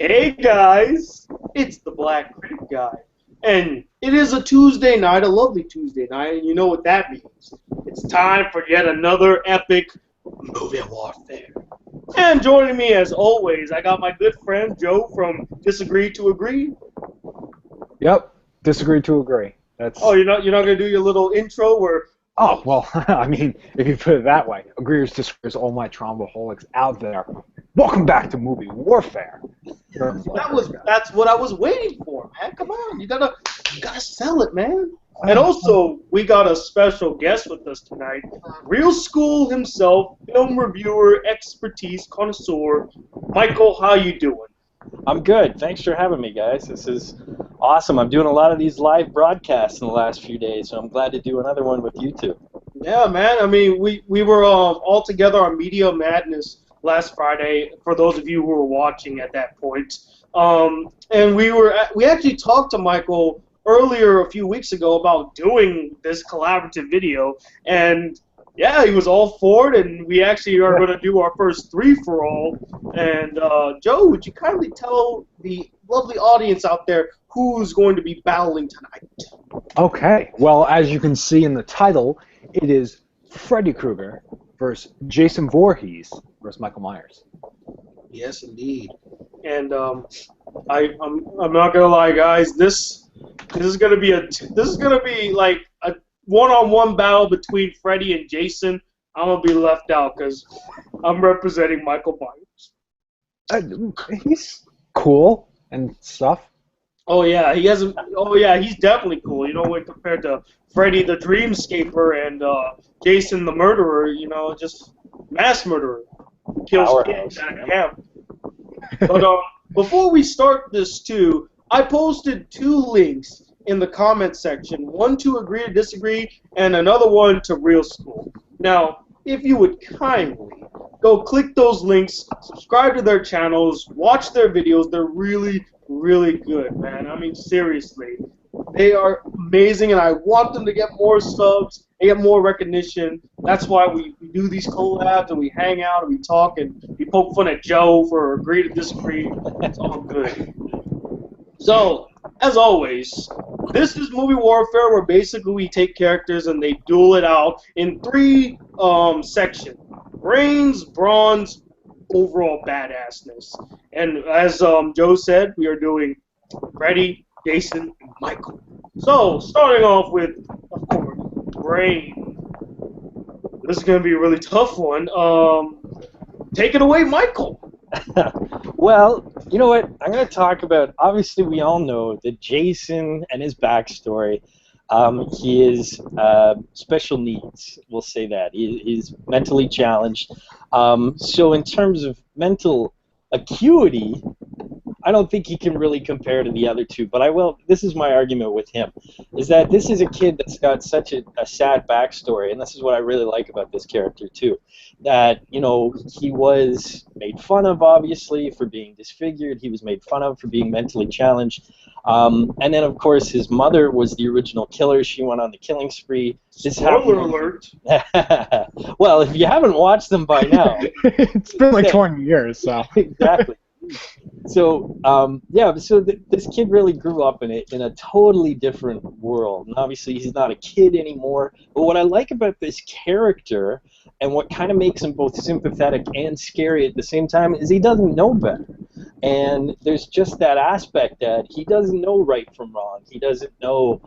Hey guys, it's the Black Critic Guy, and it is a Tuesday night, a lovely Tuesday night, and you know what that means. It's time for yet another epic movie warfare. And joining me as always, I got my good friend Joe from Disagree to Agree. Yep, disagree to agree. That's. Oh, you're not gonna do your little intro where. Oh well, I mean, if you put it that way, agreeers, disagreers, all my Trombaholics out there. Welcome back to Movie Warfare. That's what I was waiting for, man. Come on, you gotta sell it, man. And also, we got a special guest with us tonight. ReelSchool himself, film reviewer, expertise, connoisseur. Michael, how you doing? I'm good. Thanks for having me, guys. This is awesome. I'm doing a lot of these live broadcasts in the last few days, so I'm glad to do another one with you two. Yeah, man. I mean, we were all together on Media Madness last Friday. For those of you who were watching at that point, and we actually talked to Michael earlier a few weeks ago about doing this collaborative video, and yeah, he was all for it, and we actually are going to do our first three-for-all. And Joe, would you kindly tell the lovely audience out there who's going to be battling tonight? Okay, well, as you can see in the title, it is Freddy Krueger versus Jason Voorhees versus Michael Myers. Yes, indeed. And I'm not gonna lie, guys. This is gonna be like a one-on-one battle between Freddy and Jason. I'm gonna be left out because I'm representing Michael Myers. He's cool and stuff. Oh yeah, he's definitely cool. You know, when compared to Freddy the Dreamscaper and Jason the Murderer, you know, just mass murderer, kills kids at a camp. But before we start this too, I posted two links in the comment section, one to Agree to Disagree and another one to ReelSchool. Now, if you would kindly go click those links, subscribe to their channels, watch their videos. They're really, really good, man. I mean, seriously. They are amazing, and I want them to get more subs and get more recognition. That's why we do these collabs, and we hang out, and we talk, and we poke fun at Joe for Agree to Disagree. It's all good. So, as always, this is Movie Warfare, where basically we take characters and they duel it out in three sections. Brains, bronze, overall badassness. And as Joe said, we are doing Freddy, Jason, and Michael. So, starting off with, of course, Brain. This is going to be a really tough one. Take it away, Michael. Well, you know what? I'm going to talk about, obviously we all know that Jason and his backstory, he is special needs, we'll say that. He's mentally challenged. So in terms of mental acuity, I don't think he can really compare to the other two, but I will. This is my argument with him, is that this is a kid that's got such a sad backstory, and this is what I really like about this character too, that, you know, he was made fun of, obviously, for being disfigured. He was made fun of for being mentally challenged. And then, of course, his mother was the original killer. She went on the killing spree. Spoiler alert. Well, if you haven't watched them by now. It's been like 20 years, so. Exactly. So, yeah, so this kid really grew up in a totally different world. And obviously, he's not a kid anymore. But what I like about this character, and what kind of makes him both sympathetic and scary at the same time, is he doesn't know better. And there's just that aspect that he doesn't know right from wrong. He doesn't know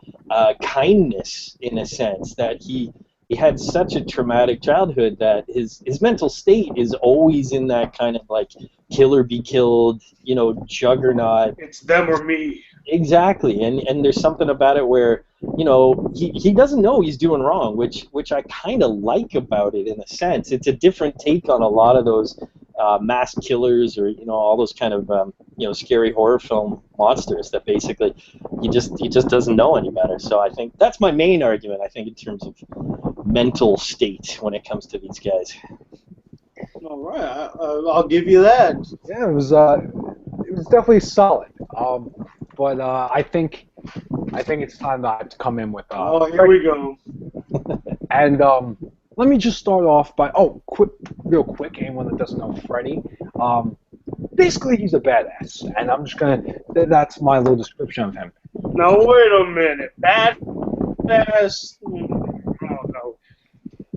kindness, in a sense, that he had such a traumatic childhood that his mental state is always in that kind of like kill or be killed, you know, juggernaut. It's them or me. Exactly, and there's something about it where, you know, he doesn't know he's doing wrong, which I kind of like about it in a sense. It's a different take on a lot of those mass killers, or, you know, all those kind of you know, scary horror film monsters that basically he just doesn't know any better. So I think that's my main argument, I think, in terms of mental state when it comes to these guys. All right, I'll give you that. Yeah, it was definitely solid. But I think it's time that I have to come in with. Oh, here we go. And let me just start off by real quick. Anyone that doesn't know Freddy, basically he's a badass, and I'm just gonna. That's my little description of him. Now wait a minute, badass. I don't know.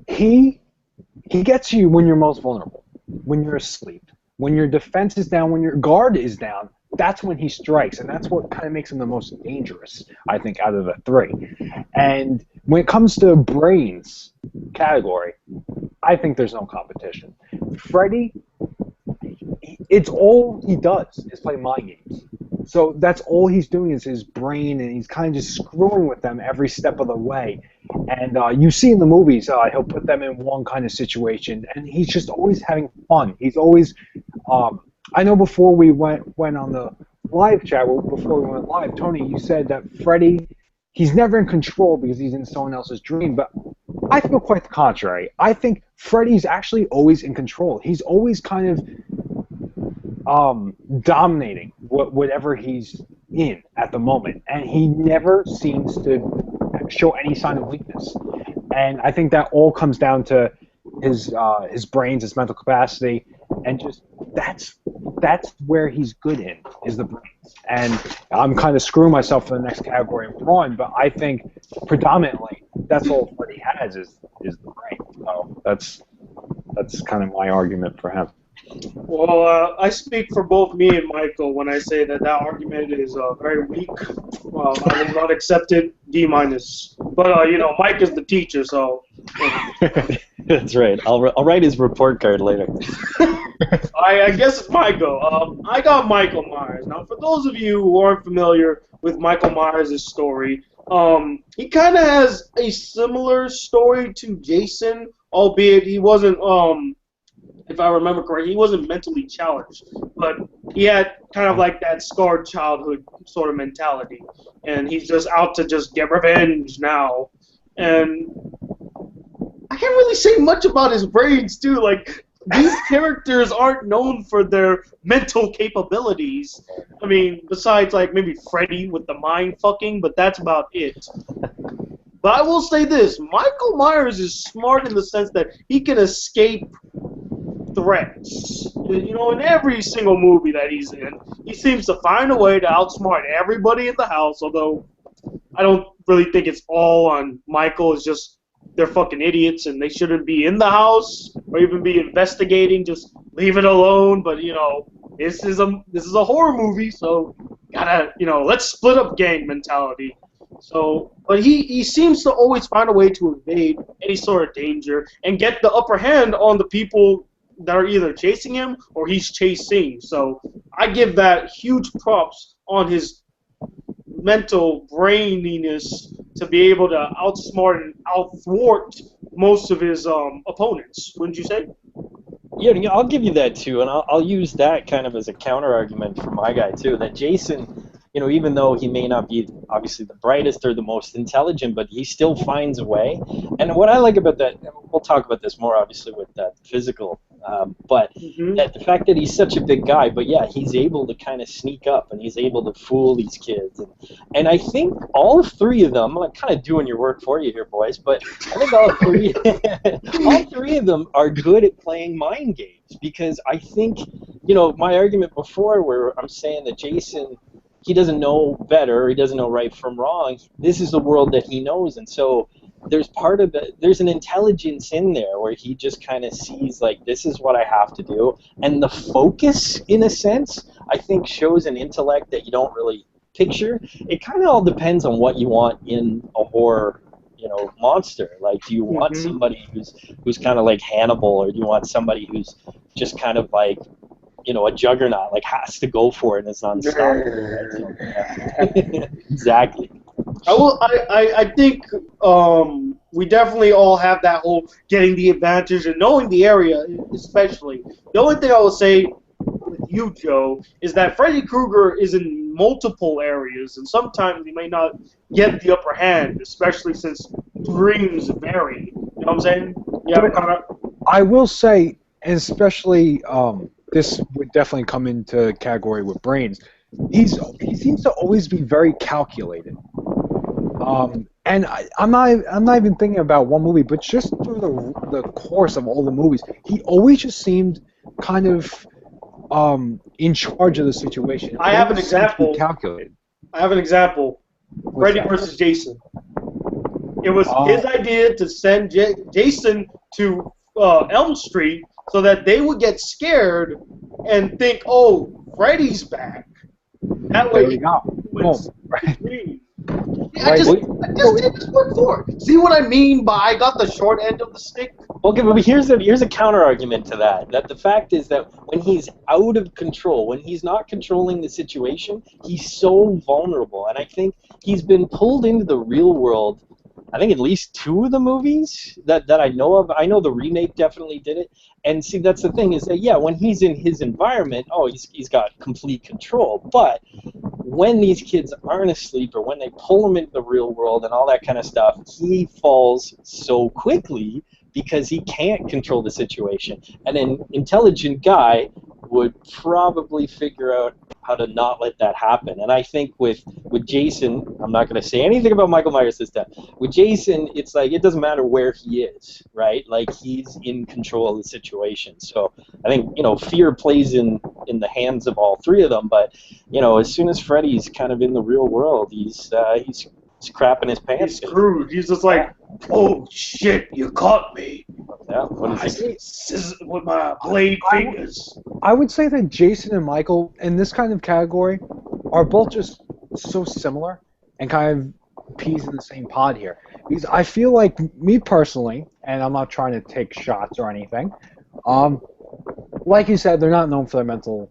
He gets you when you're most vulnerable, when you're asleep, when your defense is down, when your guard is down. That's when he strikes, and that's what kind of makes him the most dangerous, I think, out of the three. And when it comes to brains category, I think there's no competition. Freddy, it's all he does is play mind games. So that's all he's doing is his brain, and he's kind of just screwing with them every step of the way. And you see in the movies, he'll put them in one kind of situation, and he's just always having fun. He's always, I know before we went on the live chat, before we went live, Tony, you said that Freddy, he's never in control because he's in someone else's dream, but I feel quite the contrary. I think Freddy's actually always in control. He's always kind of dominating whatever he's in at the moment, and he never seems to show any sign of weakness. And I think that all comes down to his brains, his mental capacity, and just that's where he's good in, is the brains. And I'm kind of screwing myself for the next category in brawn, but I think predominantly that's all Freddy has is the brain. So that's kind of my argument for him. Well, I speak for both me and Michael when I say that argument is very weak. I will not accept it. D-. But Mike is the teacher, so. That's right. I'll write his report card later. I guess it's my go. I got Michael Myers. Now, for those of you who aren't familiar with Michael Myers' story, he kind of has a similar story to Jason, albeit he wasn't. If I remember correctly, he wasn't mentally challenged, but he had kind of like that scarred childhood sort of mentality, and he's just out to just get revenge now. And I can't really say much about his brains, too. Like, these characters aren't known for their mental capabilities. I mean, besides, like, maybe Freddy with the mind fucking, but that's about it. But I will say this, Michael Myers is smart in the sense that he can escape threats. In every single movie that he's in, he seems to find a way to outsmart everybody in the house, although I don't really think it's all on Michael. It's just they're fucking idiots and they shouldn't be in the house or even be investigating. Just leave it alone. But this is a horror movie, so gotta let's split up gang mentality. So, but he seems to always find a way to evade any sort of danger and get the upper hand on the people that are either chasing him or he's chasing. So I give that huge props on his mental braininess to be able to outsmart and outthwart most of his opponents. Wouldn't you say? Yeah, I'll give you that too, and I'll use that kind of as a counter argument for my guy too. That Jason, even though he may not be obviously the brightest or the most intelligent, but he still finds a way. And what I like about that, and we'll talk about this more obviously with that physical, but that the fact that he's such a big guy, but yeah, he's able to kind of sneak up and he's able to fool these kids. And I think all three of them, I'm kind of doing your work for you here, boys, but I think all three of them are good at playing mind games, because I think, my argument before where I'm saying that Jason, he doesn't know better, he doesn't know right from wrong. This is the world that he knows, and so there's an intelligence in there where he just kind of sees, like, this is what I have to do, and the focus, in a sense, I think shows an intellect that you don't really picture. It kind of all depends on what you want in a horror, monster. Like, do you want somebody who's kind of like Hannibal, or do you want somebody who's just kind of like, a juggernaut, like has to go for it and is unstoppable. Right? So, yeah. Exactly. I think we definitely all have that whole getting the advantage and knowing the area, especially. The only thing I will say with you, Joe, is that Freddy Krueger is in multiple areas, and sometimes he may not get the upper hand, especially since dreams vary. You know what I'm saying? Yeah. I will say, especially. This would definitely come into category with brains. He seems to always be very calculated. And I'm not even thinking about one movie, but just through the course of all the movies, he always just seemed kind of in charge of the situation. I have an example. Calculated. I have an example. Freddy versus Jason. It was his idea to send Jason to Elm Street so that they would get scared and think, "Oh, Freddy's back." That way, there you go. Boom. I just did this word for it. See what I mean by I got the short end of the stick? Okay, but here's a counter argument to that. That the fact is that when he's out of control, when he's not controlling the situation, he's so vulnerable. And I think he's been pulled into the real world. I think at least 2 of the movies that I know of. I know the remake definitely did it. And see, that's the thing is that, yeah, when he's in his environment, he's got complete control. But when these kids aren't asleep or when they pull him into the real world and all that kind of stuff, he falls so quickly because he can't control the situation. And an intelligent guy would probably figure out how to not let that happen. And I think with Jason, I'm not going to say anything about Michael Myers this time. With Jason, it's like it doesn't matter where he is, right? Like he's in control of the situation. So I think, fear plays in the hands of all 3 of them. But, as soon as Freddy's kind of in the real world, he's crapping his pants. He's screwed. He's just like, "Oh shit, you caught me." Yeah, what is it? With my blade fingers. I would say that Jason and Michael in this kind of category are both just so similar and kind of peas in the same pod here. Because I feel like me personally, and I'm not trying to take shots or anything, like you said, they're not known for their mental,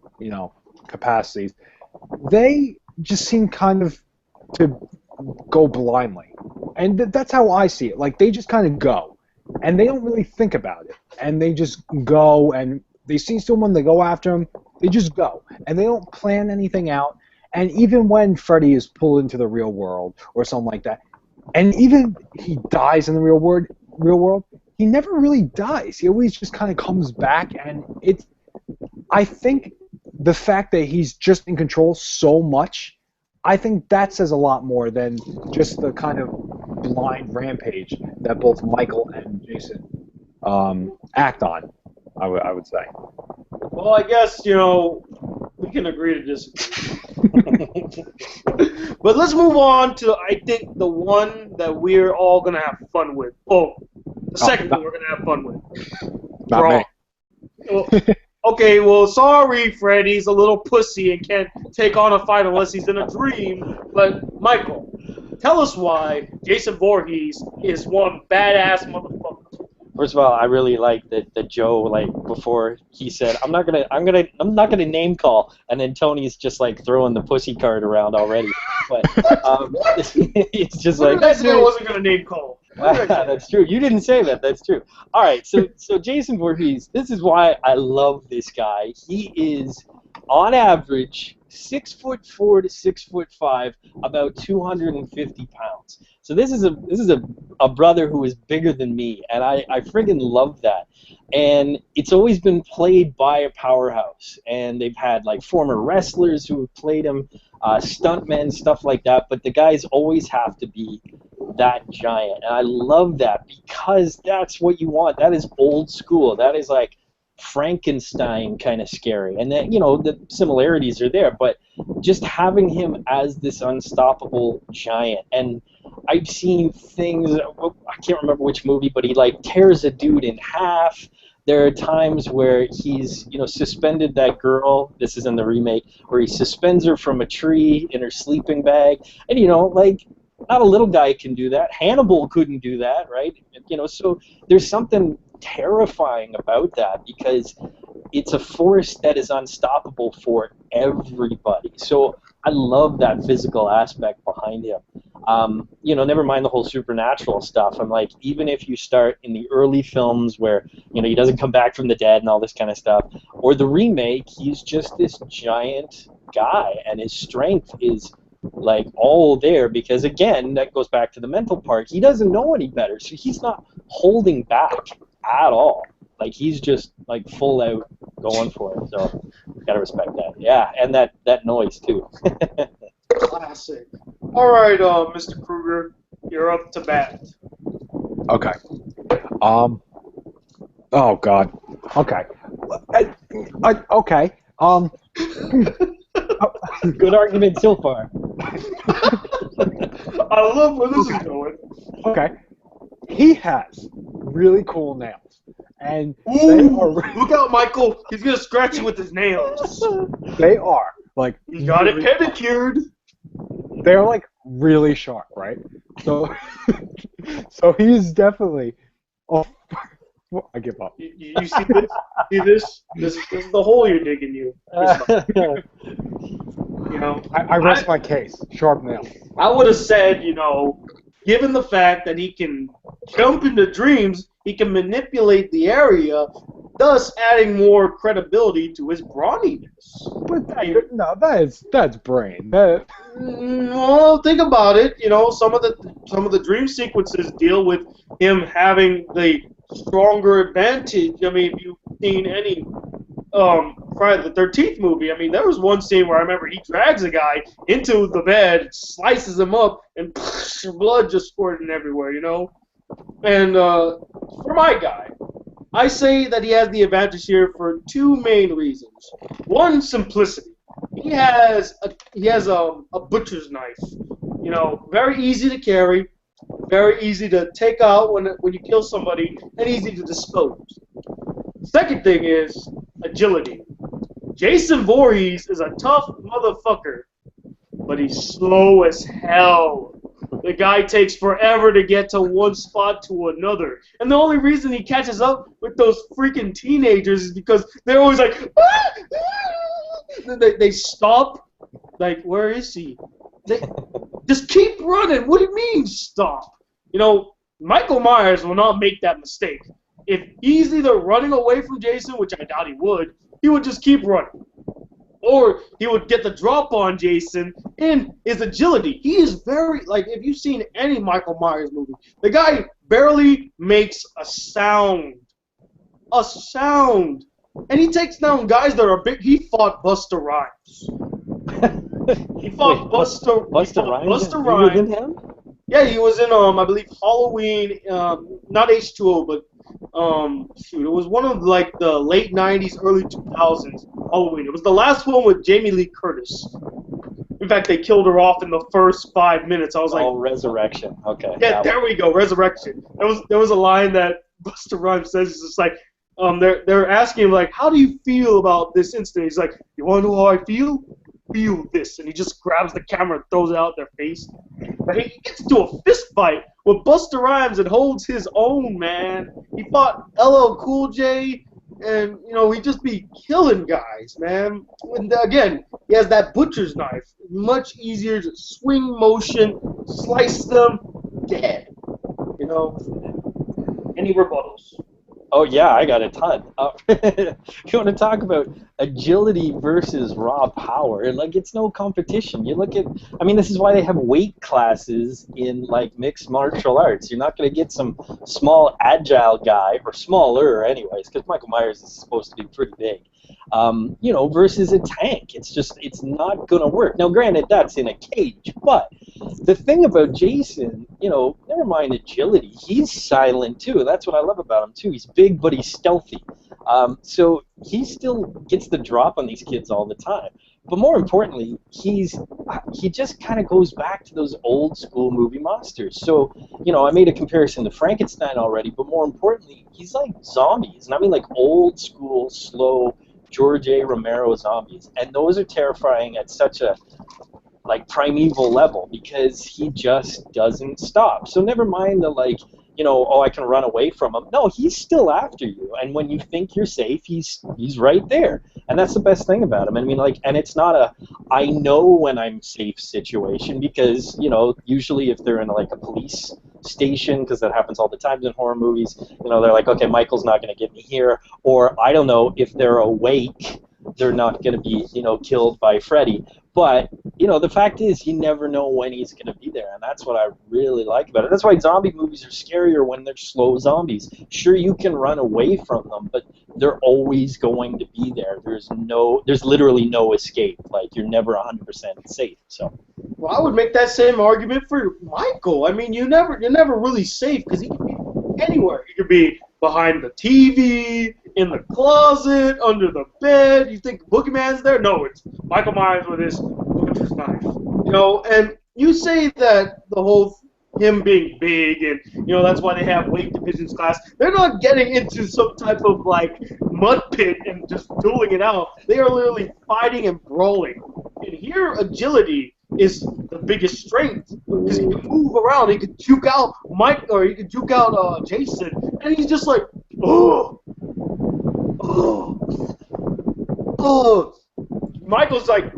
capacities. They just seem kind of to go blindly. And that's how I see it. Like, they just kind of go. And they don't really think about it. And they just go, and they see someone, they go after them, they just go. And they don't plan anything out. And even when Freddy is pulled into the real world or something like that, and even he dies in the real world, he never really dies. He always just kind of comes back, and I think the fact that he's just in control so much, I think that says a lot more than just the kind of blind rampage that both Michael and Jason act on, I would say. Well, I guess, we can agree to disagree. But let's move on to, I think, the one that we're all going to have fun with. The second one we're going to have fun with. Not me. Well, okay, well, sorry, Freddy's a little pussy and can't take on a fight unless he's in a dream. But, Michael, tell us why Jason Voorhees is one badass motherfucker. First of all, I really like that Joe, like, before he said, I'm not gonna name call, and then Tony's just like throwing the pussy card around already. But it's just like I wasn't gonna name call. That's true. You didn't say that. That's true. All right. So Jason Voorhees. This is why I love this guy. He is, on average, 6'4" to 6'5", about 250 pounds. So this is a brother who is bigger than me, and I friggin' love that. And it's always been played by a powerhouse, and they've had like former wrestlers who have played him, stuntmen, stuff like that. But the guys always have to be that giant, and I love that because that's what you want. That is old school. That is like Frankenstein kind of scary, and then the similarities are there, but just having him as this unstoppable giant. And I've seen things, I can't remember which movie, but he like tears a dude in half. There are times where he's suspended that girl, this is in the remake, where he suspends her from a tree in her sleeping bag, and like, not a little guy can do that. Hannibal couldn't do that, right? So there's something terrifying about that because it's a force that is unstoppable for everybody. So I love that physical aspect behind him. Never mind the whole supernatural stuff. I'm like, even if you start in the early films where, he doesn't come back from the dead and all this kind of stuff, or the remake, he's just this giant guy, and his strength is like all there because, again, that goes back to the mental part. He doesn't know any better, so he's not holding back at all. Like, he's just like full out going for it. So gotta respect that. Yeah, and that noise too. Classic. All right, Mr. Krueger, you're up to bat. Okay. Oh God. Okay. Okay. Um, Good argument so far. I love where this is going. okay. He has really cool nails, and Ooh, look out, Michael. He's going to scratch you with his nails. they are like He got it really- pedicured. they're like really sharp, right? So, so he's definitely. Oh, I give up. You see this? See this? This is the hole you're digging, you. You know, I rest my case. Sharp nails. I would have said, you know, given the fact that he can jump into dreams, he can manipulate the area, thus adding more credibility to his brawniness. But that's brain. Well, think about it. You know, some of the dream sequences deal with him having the stronger advantage. I mean, if you've seen any Friday the 13th movie, I mean, there was one scene where I remember he drags a guy into the bed, slices him up, and blood just squirting everywhere, you know? And for my guy, I say that he has the advantage here for two main reasons. One, simplicity. He has a butcher's knife, you know, very easy to carry, very easy to take out when you kill somebody, and easy to dispose. Second thing is agility. Jason Voorhees is a tough motherfucker, but he's slow as hell. The guy takes forever to get to one spot to another. And the only reason he catches up with those freaking teenagers is because they're always like, they stop. Like, where is he? They just keep running. What do you mean stop? You know, Michael Myers will not make that mistake. If he's either running away from Jason, which I doubt he would just keep running. Or he would get the drop on Jason in his agility. He is very, like, if you've seen any Michael Myers movie, the guy barely makes a sound. A sound. And he takes down guys that are big. He fought Busta Rhymes. He fought Busta Rhymes. Busta Rhymes. Yeah, he was in, I believe, Halloween, not H2O, but, shoot, it was one of, like, the late 90s, early 2000s Halloween. It was the last one with Jamie Lee Curtis. In fact, they killed her off in the first 5 minutes. I was like... Oh, Resurrection. Okay. Yeah, there we go, Resurrection. There was a line that Busta Rhymes says, it's just like, they're asking him, like, how do you feel about this incident? He's like, you want to know how I feel? Feel this, and he just grabs the camera and throws it out their face. But he gets into a fist fight with Busta Rhymes and holds his own, man. He fought LL Cool J, and you know he just be killing guys, man. And again, he has that butcher's knife, much easier to swing motion, slice them, dead. You know. Any rebuttals? Oh yeah, I got a ton. You want to talk about agility versus raw power? Like, it's no competition. You look at, I mean, this is why they have weight classes in like mixed martial arts. You're not going to get some small agile guy, or smaller anyways, because Michael Myers is supposed to be pretty big. You know, versus a tank. It's not going to work. Now, granted, that's in a cage, but the thing about Jason, you know, never mind agility, he's silent too. That's what I love about him too. He's big, but he's stealthy. So he still gets the drop on these kids all the time. But more importantly, he just kind of goes back to those old school movie monsters. So, you know, I made a comparison to Frankenstein already, but more importantly, he's like zombies. And I mean like old school, slow, George A. Romero zombies. And those are terrifying at such a like primeval level because he just doesn't stop. So never mind the like, you know, oh, I can run away from him. No, he's still after you. And when you think you're safe, he's right there. And that's the best thing about him. I mean, like, and it's not a I know when I'm safe situation because, you know, usually if they're in like a police station, because that happens all the time in horror movies, you know, they're like, okay, Michael's not going to get me here. Or I don't know, if they're awake, they're not going to be, you know, killed by Freddy. But, you know, the fact is you never know when he's going to be there, and that's what I really like about it. That's why zombie movies are scarier when they're slow zombies. Sure, you can run away from them, but they're always going to be there. There's literally no escape. Like, you're never 100% safe. So. Well, I would make that same argument for Michael. I mean, you're never really safe because he can be anywhere. He could be behind the TV, in the closet, under the bed. You think Boogeyman's there? No, it's Michael Myers with his butcher's knife. You know, and you say that the whole him being big and that's why they have weight divisions class. They're not getting into some type of like mud pit and just dueling it out. They are literally fighting and brawling. And here agility is the biggest strength because he can move around. He can juke out Mike or he can juke out Jason, and he's just like oh. Michael's like.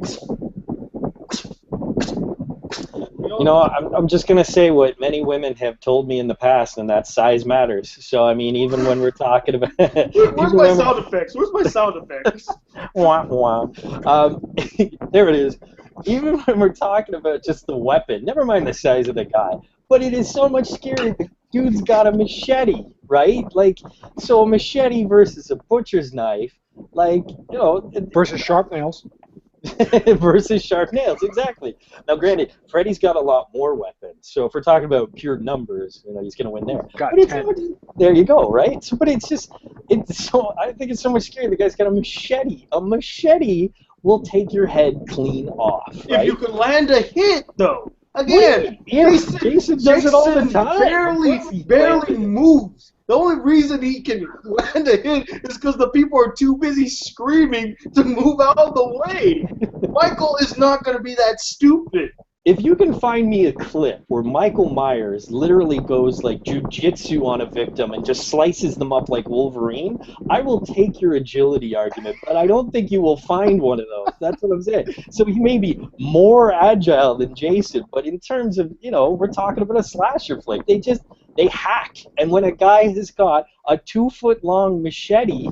I'm just going to say what many women have told me in the past, and that size matters. So, I mean, even when we're talking about... Where's my sound effects? Where's my sound effects? Wah, wah. There it is. Even when we're talking about just the weapon, never mind the size of the guy, but it is so much scarier. The dude's got a machete, right? Like, so a machete versus a butcher's knife, like, versus sharp nails. versus sharp nails, exactly. Now, granted, Freddy's got a lot more weapons, so if we're talking about pure numbers, he's going to win there. There you go, right? So, but I think it's so much scarier. The guy's got a machete. A machete will take your head clean off. Right? If you can land a hit, though. Again, Jason does it all the time. Barely moves. The only reason he can land a hit is because the people are too busy screaming to move out of the way. Michael is not going to be that stupid. If you can find me a clip where Michael Myers literally goes like jujitsu on a victim and just slices them up like Wolverine, I will take your agility argument, but I don't think you will find one of those. That's what I'm saying. So he may be more agile than Jason, but in terms of, we're talking about a slasher flick. They hack. And when a guy has got a 2-foot-long machete,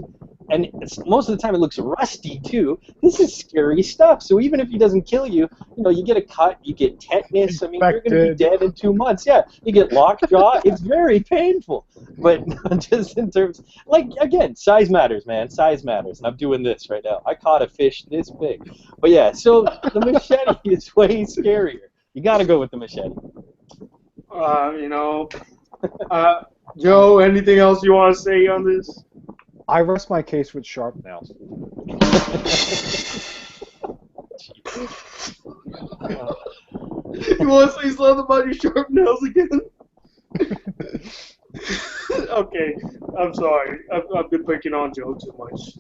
and most of the time it looks rusty too, this is scary stuff. So even if he doesn't kill you, you get a cut, you get tetanus. I mean, you're going to be dead in 2 months. Yeah, you get lockjaw. It's very painful. But just in terms, again, size matters, man. Size matters. And I'm doing this right now. I caught a fish this big. But yeah, so the machete is way scarier. You got to go with the machete. Joe, anything else you want to say on this? I rest my case with sharp nails. You want to say something about your sharp nails again? Okay, I'm sorry. I've been picking on Joe too much.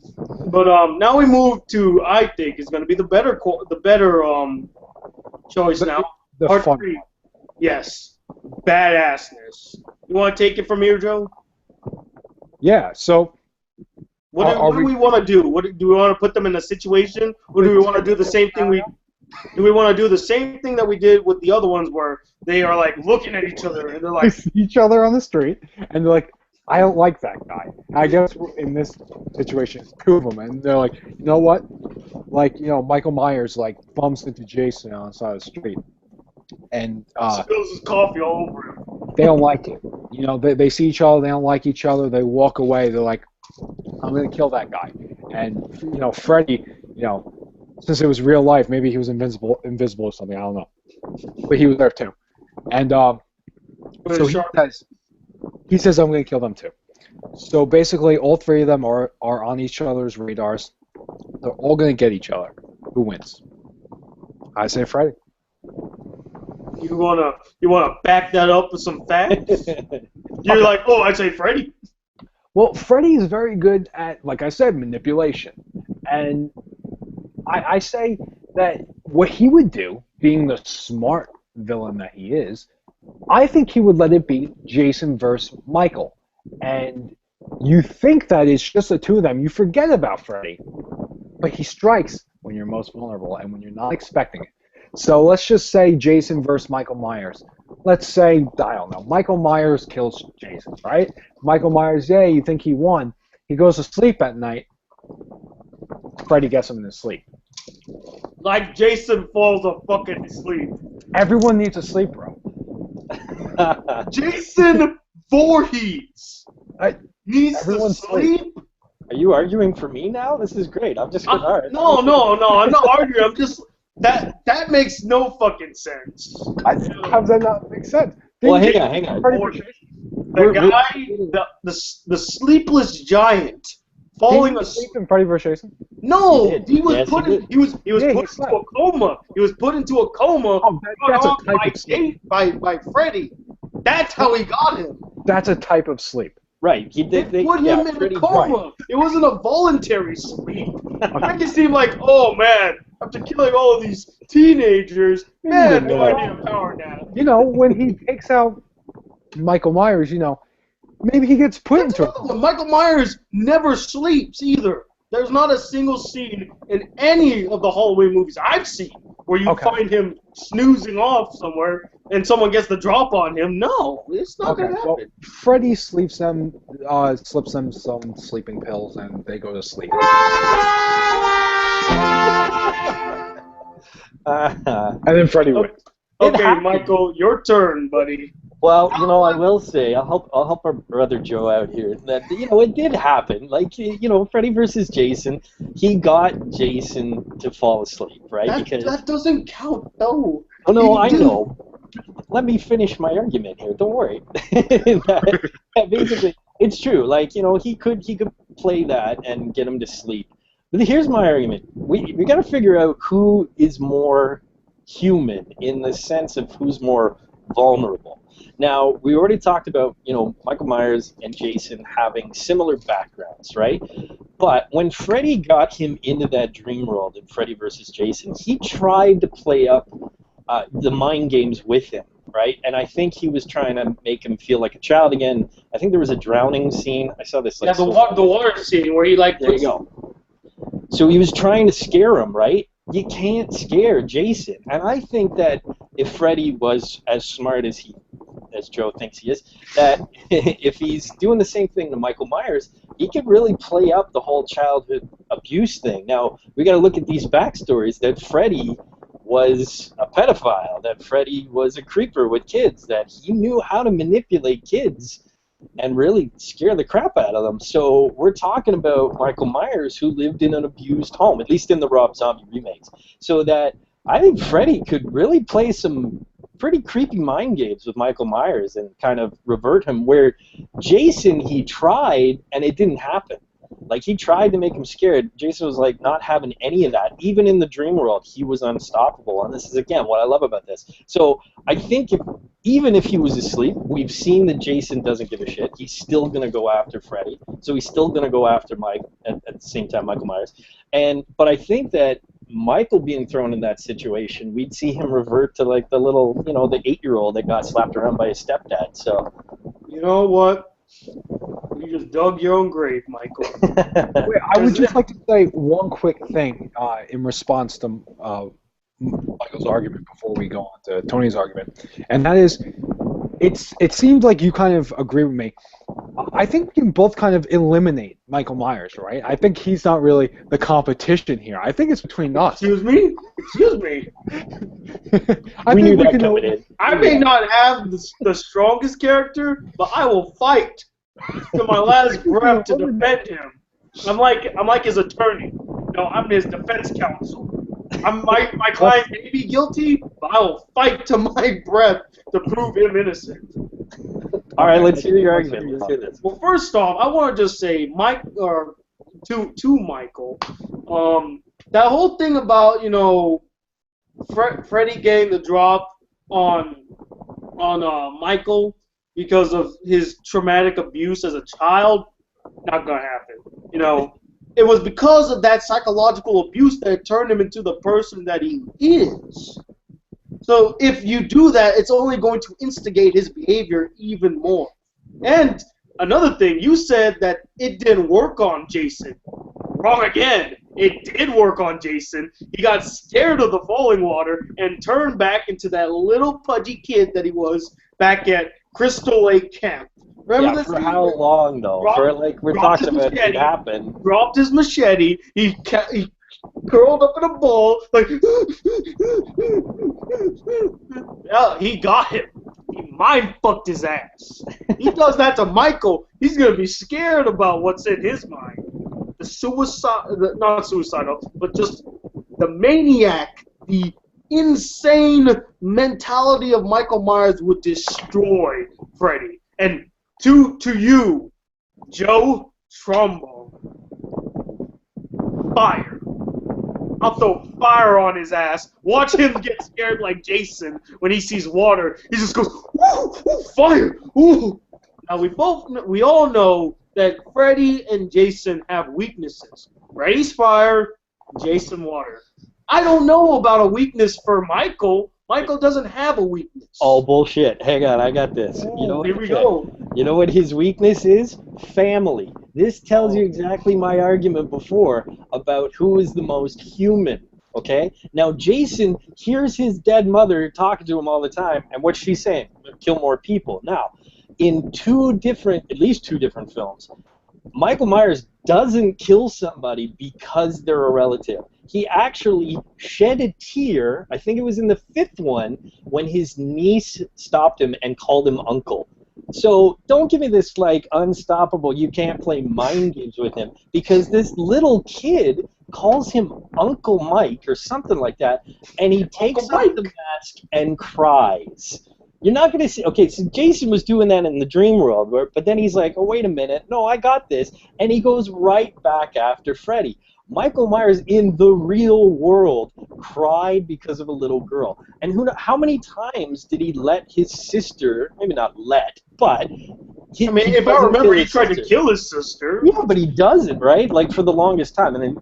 But now we move to, I think, is going to be the better choice now. The Part fun 3. Yes. Badassness. You want to take it from here, Joe? Yeah, so... What do we want to do? Do we want to put them in a situation, or do we want to do the same thing Do we want to do the same thing that we did with the other ones, where they are like looking at each other and they're like, they see each other on the street, and they're like, I don't like that guy. I guess in this situation, it's 2 of them, and they're like, you know what? Like, Michael Myers bumps into Jason on the side of the street, and spills his coffee all over him. They don't like it. They see each other, they don't like each other, they walk away. They're like, I'm gonna kill that guy. And Freddy, since it was real life, maybe he was invisible or something. I don't know, but he was there too. And so he says, I'm gonna kill them too. So basically, all 3 of them are on each other's radars. They're all gonna get each other. Who wins? I say Freddy. You wanna back that up with some facts? You're like, oh, I say Freddy. Well, Freddy is very good at, like I said, manipulation. And I say that what he would do, being the smart villain that he is, I think he would let it be Jason versus Michael. And you think that it's just the 2 of them. You forget about Freddy. But he strikes when you're most vulnerable and when you're not expecting it. So let's just say Jason versus Michael Myers. Let's say, I don't know, Michael Myers kills Jason, right? Michael Myers, yeah, you think he won. He goes to sleep at night. Freddy gets him in his sleep. Like Jason falls a fucking asleep. Everyone needs to sleep, bro. Jason Voorhees needs to sleep? Are you arguing for me now? This is great. I'm just No, I'm not arguing. I'm just... That makes no fucking sense. How does that not make sense? Well, hang on. The sleepless giant falling Did he asleep. sleep in Freddy vs. Jason? No, He did. he was Yes, put he in, did. he was Yeah, put he into a coma. He was put into a coma Oh, that's a type of sleep. by Freddy. That's how he got him. That's a type of sleep. Right. They put him in a coma. It wasn't a voluntary sleep. Make it seem like, oh man, after killing all of these teenagers, man, do I need a power nap. You know, when he takes out Michael Myers, you know, maybe he gets put That's into another a one. Michael Myers never sleeps either. There's not a single scene in any of the Halloween movies I've seen where you find him snoozing off somewhere and someone gets the drop on him. No, it's not going to happen. Well, Freddy slips them some sleeping pills, and they go to sleep. And then Freddy wins. Okay, Michael, your turn, buddy. Well, you know, I will say, I'll help our brother Joe out here. That, you know, it did happen. Like, you know, Freddy versus Jason, he got Jason to fall asleep, right? That doesn't count, no. Oh no, I know. Let me finish my argument here. Don't worry. Basically, it's true. Like, you know, he could play that and get him to sleep. But here's my argument. We got to figure out who is more human in the sense of who's more vulnerable. Now, we already talked about, you know, Michael Myers and Jason having similar backgrounds, right? But when Freddy got him into that dream world in Freddy versus Jason, he tried to play up the mind games with him, right? And I think he was trying to make him feel like a child again. I think there was a drowning scene. I saw this. Like, the water scene where he like. There you go. So he was trying to scare him, right? You can't scare Jason, and I think that if Freddy was as smart as Joe thinks he is, that if he's doing the same thing to Michael Myers, he could really play up the whole childhood abuse thing. Now, we got to look at these backstories that Freddy was a pedophile, that Freddy was a creeper with kids, that he knew how to manipulate kids and really scare the crap out of them. So we're talking about Michael Myers, who lived in an abused home, at least in the Rob Zombie remakes. So that I think Freddy could really play some pretty creepy mind games with Michael Myers and kind of revert him, where Jason, he tried and it didn't happen. Like, he tried to make him scared. Jason was like not having any of that. Even in the dream world, he was unstoppable. And this is, again, what I love about this. So I think even if he was asleep, we've seen that Jason doesn't give a shit. He's still going to go after Freddy. So he's still going to go after Mike at the same time, Michael Myers. But I think that Michael being thrown in that situation, we'd see him revert to like the little, you know, the 8-year-old that got slapped around by his stepdad. So, you know what? You just dug your own grave, Michael. Wait, I would just like to say one quick thing in response to Michael's argument before we go on to Tony's argument, and that is, it seems like you kind of agree with me. I think we can both kind of eliminate Michael Myers, right? I think he's not really the competition here. I think it's between us. Excuse me? Excuse me. We knew that coming in. I may not have the strongest character, but I will fight to my last breath to defend him. I'm like his attorney. No, I'm his defense counsel. My client may be guilty, but I will fight to my breath to prove him innocent. All right, let's hear your argument. Let's hear this. Well, first off, I want to just say, to Michael, that whole thing about, you know, Freddy getting the drop on Michael because of his traumatic abuse as a child, not gonna happen. You know, it was because of that psychological abuse that turned him into the person that he is. So if you do that, it's only going to instigate his behavior even more. And another thing, you said that it didn't work on Jason. Wrong again. It did work on Jason. He got scared of the falling water and turned back into that little pudgy kid that he was back at Crystal Lake Camp. Remember this? For how long, though? We're talking about it happened. Dropped his machete. He curled up in a ball, like, yeah, he got him. He mind fucked his ass. He does that to Michael, he's gonna be scared about what's in his mind. Not suicidal, but just the maniac, the insane mentality of Michael Myers would destroy Freddy. And to you, Joe Trumbo, fire. I'll throw fire on his ass. Watch him get scared like Jason when he sees water. He just goes, "Ooh, ooh, fire! Ooh!" Now we all know that Freddy and Jason have weaknesses. Freddy's fire, Jason water. I don't know about a weakness for Michael. Michael doesn't have a weakness. Oh, bullshit. Hang on, I got this. You know what? Here we go. You know what his weakness is? Family. This tells you exactly my argument before about who is the most human. Okay? Now, Jason hears his dead mother talking to him all the time, and what's she saying? Kill more people. Now, in at least two different films, Michael Myers doesn't kill somebody because they're a relative. He actually shed a tear, I think it was in the fifth one, when his niece stopped him and called him uncle. So don't give me this, like, unstoppable, you can't play mind games with him, because this little kid calls him Uncle Mike or something like that, and he takes off the mask and cries. You're not going to see... Okay, so Jason was doing that in the dream world, but then he's like, oh, wait a minute, no, I got this, and he goes right back after Freddy. Michael Myers in the real world cried because of a little girl. And how many times did he let his sister, maybe not let, but... I mean, if I remember, he tried to kill his sister. Yeah, but he doesn't, right? Like, for the longest time. And then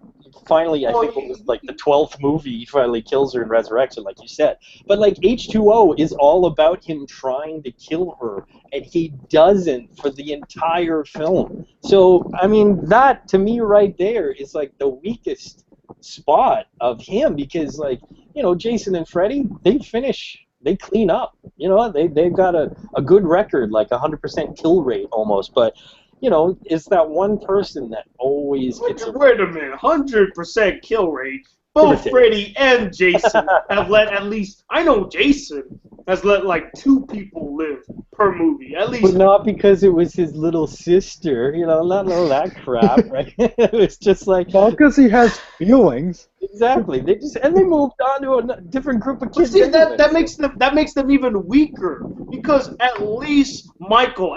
finally, I think it was like the 12th movie, he finally kills her in Resurrection, like you said. But, like, H2O is all about him trying to kill her, and he doesn't for the entire film. So, I mean, that, to me, right there is, like, the weakest spot of him, because, like, you know, Jason and Freddy, they finish... They clean up, you know. They've got a good record, like 100% kill rate almost. But you know, it's that one person that always gets. Wait a minute, 100% kill rate. Both Freddy and Jason have let at least. I know Jason has let like 2 people live per movie, at least. But not because it was his little sister, you know, not all that crap, right? It was just like. Well, because he has feelings. Exactly. They moved on to a different group of kids. See, that makes them even weaker, because at least Michael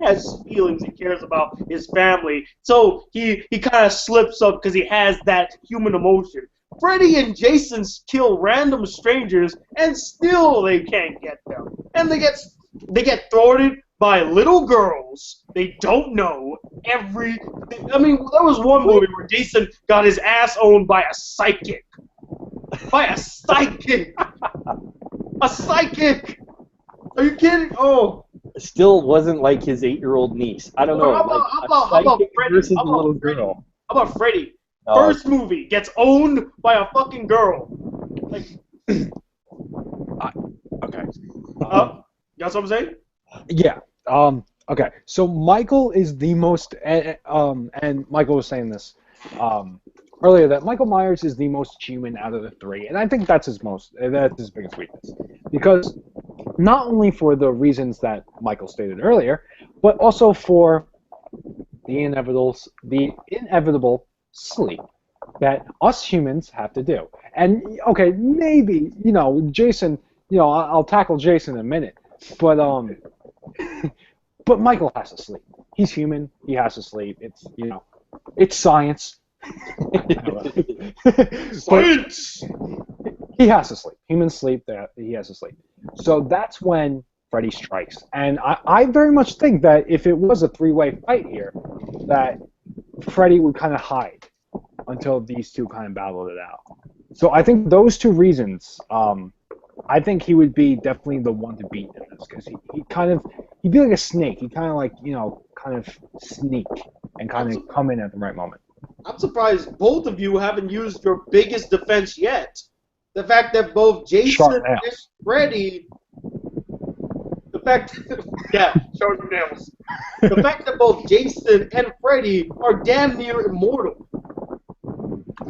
has feelings. He cares about his family, so he kind of slips up because he has that human emotion. Freddy and Jason kill random strangers, and still they can't get them, and they get thwarted by little girls they don't know. I mean, there was one movie where Jason got his ass owned by a psychic. By a psychic! A psychic! Are you kidding? Oh. Still wasn't like his 8-year-old niece. I don't know. How about Freddy? Versus a little girl. How about Freddy? First movie gets owned by a fucking girl. Like. Okay. You got something to say? Yeah. Okay. So Michael is the most, and Michael was saying this earlier, that Michael Myers is the most human out of the 3, and I think that's his biggest weakness, because not only for the reasons that Michael stated earlier, but also for the inevitable sleep that us humans have to do. And okay, maybe Jason, I'll tackle Jason in a minute, but but Michael has to sleep. He's human. He has to sleep. It's science. Science. He has to sleep. Humans sleep. He has to sleep. So that's when Freddy strikes. And I very much think that if it was a 3-way fight here, that Freddy would kind of hide until these two kind of battled it out. So I think those 2 reasons. I think he would be definitely the one to beat in this, because he'd be like a snake. He'd kind of sneak and kind of come in at the right moment. I'm surprised both of you haven't used your biggest defense yet. The fact that both Jason and Freddy, sharp nails. The fact that both Jason and Freddy are damn near immortal.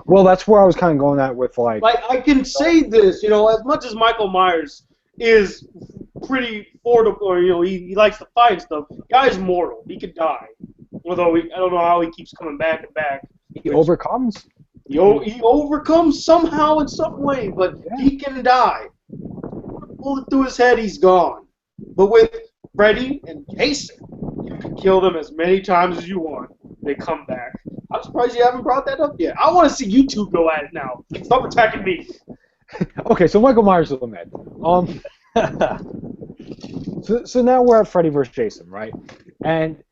Well, that's where I was kind of going at with like I can say this, as much as Michael Myers is pretty formidable, he likes to fight and stuff. Guy's mortal. He could die. Although I don't know how he keeps coming back and back. He overcomes. He overcomes somehow in some way, but he can die. Bullet through his head, he's gone. But with Freddy and Jason, you can kill them as many times as you want. They come back. I'm surprised you haven't brought that up yet. I want to see you two go at it now. Stop attacking me. Okay, so Michael Myers is the med. So now we're at Freddy vs. Jason, right? And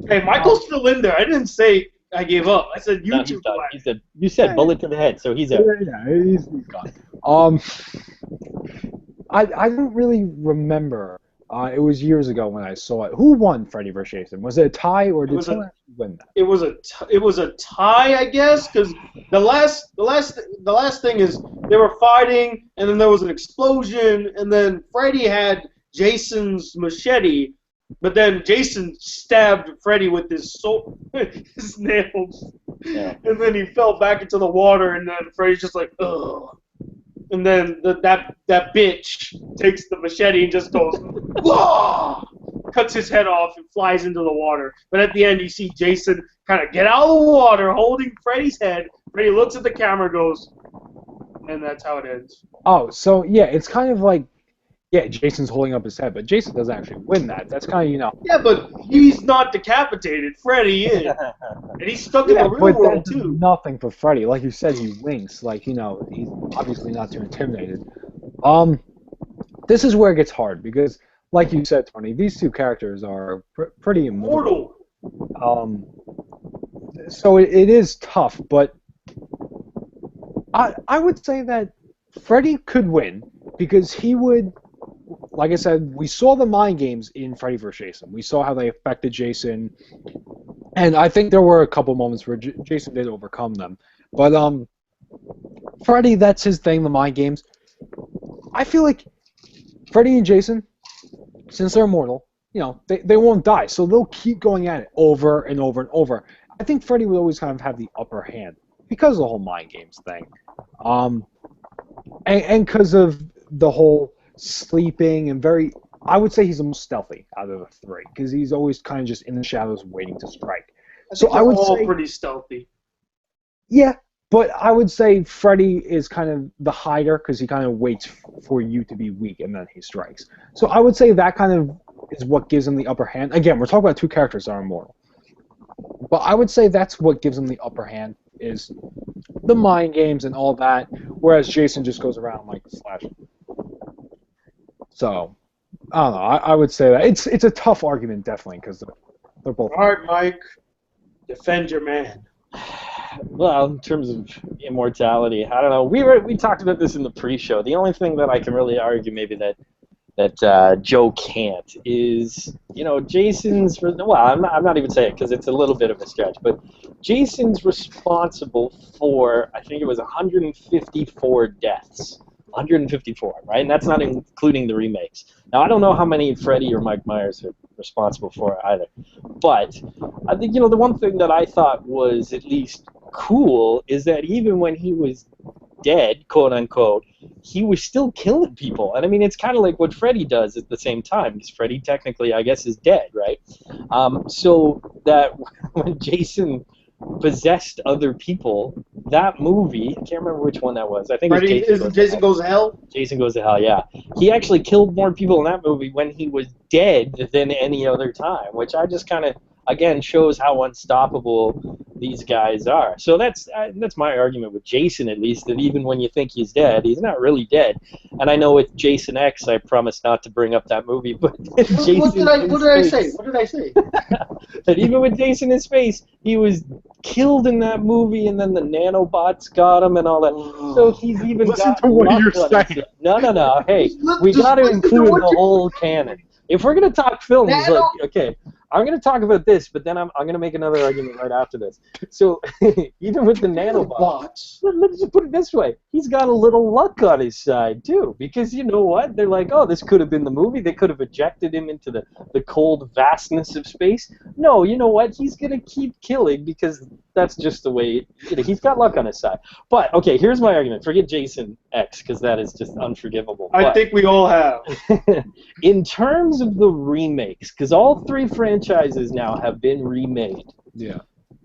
hey, Michael's still in there. I didn't say I gave up. I said you two go at it. You said bullet to the head, so he's out. Yeah, he's gone. I don't really remember. It was years ago when I saw it. Who won Freddy vs. Jason? Was it a tie, or did someone actually win that? It was a tie, I guess, because the last thing is they were fighting, and then there was an explosion, and then Freddy had Jason's machete, but then Jason stabbed Freddy with his his nails, and then he fell back into the water, and then Freddy's just like, ugh. And then that bitch takes the machete and just goes, whoa! Cuts his head off and flies into the water. But at the end, you see Jason kind of get out of the water, holding Freddy's head. Freddy looks at the camera, goes, and that's how it ends. Oh, so yeah, it's kind of like, yeah, Jason's holding up his head, but Jason doesn't actually win that. That's kind of, you know. Yeah, but he's not decapitated. Freddy is. And he's stuck in the real world, too. Nothing for Freddy. Like you said, he winks. Like, you know, he's obviously not too intimidated. This is where it gets hard because, like you said, Tony, these two characters are pretty immortal. So it is tough, but I would say that Freddy could win because he would. Like I said, we saw the mind games in Freddy vs. Jason. We saw how they affected Jason, and I think there were a couple moments where Jason did overcome them. But Freddy, that's his thing, the mind games. I feel like Freddy and Jason, since they're immortal, you know, they won't die, so they'll keep going at it over and over and over. I think Freddy would always kind of have the upper hand because of the whole mind games thing, and because of the whole sleeping and I would say he's the most stealthy out of the three because he's always kind of just in the shadows waiting to strike. So I would say pretty stealthy. Yeah, but I would say Freddy is kind of the hider because he kind of waits for you to be weak and then he strikes. So I would say that kind of is what gives him the upper hand. Again, we're talking about two characters that are immortal. But I would say that's what gives him the upper hand is the mind games and all that, whereas Jason just goes around like slashing. So, I don't know. I would say that it's a tough argument, definitely, because they're both. All right, Mike, defend your man. Well, in terms of immortality, I don't know. We talked about this in the pre-show. The only thing that I can really argue maybe that Joe can't is, you know, Jason's. Well, I'm not even saying it because it's a little bit of a stretch, but Jason's responsible for, I think it was 154 deaths. 154, right? And that's not including the remakes. Now, I don't know how many Freddy or Mike Myers are responsible for either. But I think, you know, the one thing that I thought was at least cool is that even when he was dead, quote unquote, he was still killing people. And I mean, it's kind of like what Freddy does at the same time, because Freddy technically, I guess, is dead, right? So that when Jason possessed other people, that movie, I can't remember which one that was. I think Freddy, it was Jason Goes to Hell? Jason Goes to Hell, yeah. He actually killed more people in that movie when he was dead than any other time, which I just kind of, again, shows how unstoppable these guys are. So that's my argument with Jason, at least, that even when you think he's dead, he's not really dead. And I know with Jason X, I promised not to bring up that movie, but what did I say? What did I say? That even with Jason in space, he was killed in that movie, and then the nanobots got him and all that. So he's even Listen to what you're saying. No. Hey, we got to include the whole canon. If we're going to talk films, like, okay, I'm going to talk about this, but then I'm going to make another argument right after this. So even with the nanobots, let's just put it this way. He's got a little luck on his side, too, because you know what? They're like, oh, this could have been the movie. They could have ejected him into the cold vastness of space. No, you know what? He's going to keep killing because that's just the way, you know, he's got luck on his side. But, okay, here's my argument. Forget Jason X, because that is just unforgivable. I think we all have. In terms of the remakes, because all three franchises now have been remade. Yeah.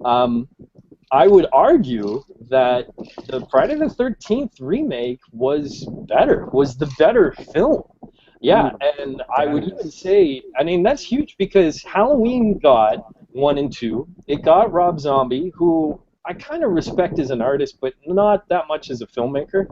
I would argue that the Friday the 13th remake was the better film. Yeah, and I would even say, I mean, that's huge because Halloween got 1 and 2. It got Rob Zombie, who I kind of respect as an artist, but not that much as a filmmaker.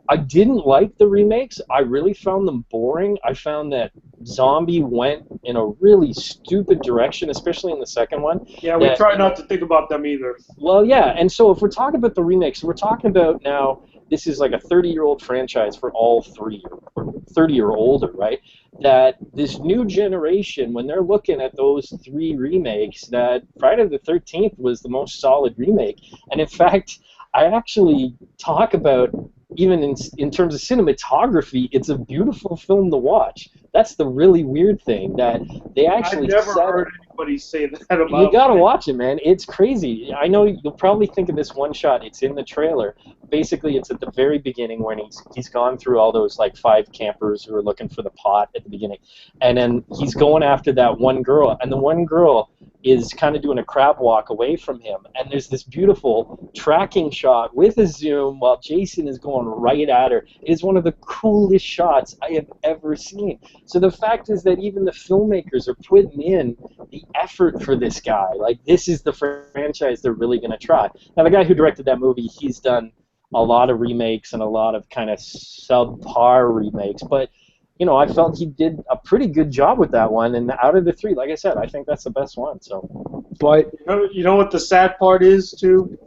I didn't like the remakes. I really found them boring. I found that Zombie went in a really stupid direction, especially in the second one. Yeah, we try not to think about them either. Well, yeah, and so if we're talking about the remakes, we're talking about now, this is like a 30-year-old franchise for all three, or 30 or older, right? That this new generation, when they're looking at those 3 remakes, that Friday the 13th was the most solid remake. And in fact, I actually talk about, even in terms of cinematography, it's a beautiful film to watch. That's the really weird thing, that they actually I've never heard anybody say that about You gotta watch it, man. It's crazy. I know you'll probably think of this one shot. It's in the trailer. Basically, it's at the very beginning when he's gone through all those like 5 campers who are looking for the pot at the beginning, and then he's going after that one girl, and the one girl is kind of doing a crab walk away from him, and there's this beautiful tracking shot with a zoom while Jason is going right at her. It is one of the coolest shots I have ever seen. So the fact is that even the filmmakers are putting in the effort for this guy. Like, this is the franchise they're really going to try. Now, the guy who directed that movie, he's done a lot of remakes and a lot of kind of subpar remakes, but you know, I felt he did a pretty good job with that one, and out of the 3, like I said, I think that's the best one. So, but you know what the sad part is too?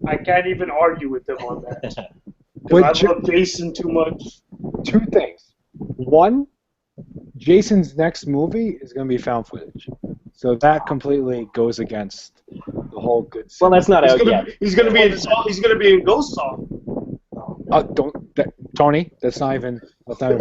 I can't even argue with them on that. But I love Jason too much. 2 things. One, Jason's next movie is going to be found footage, so that completely goes against the whole good. Well, that's not out yet. He's gonna be in Ghost Song. Tony, that's not even funny.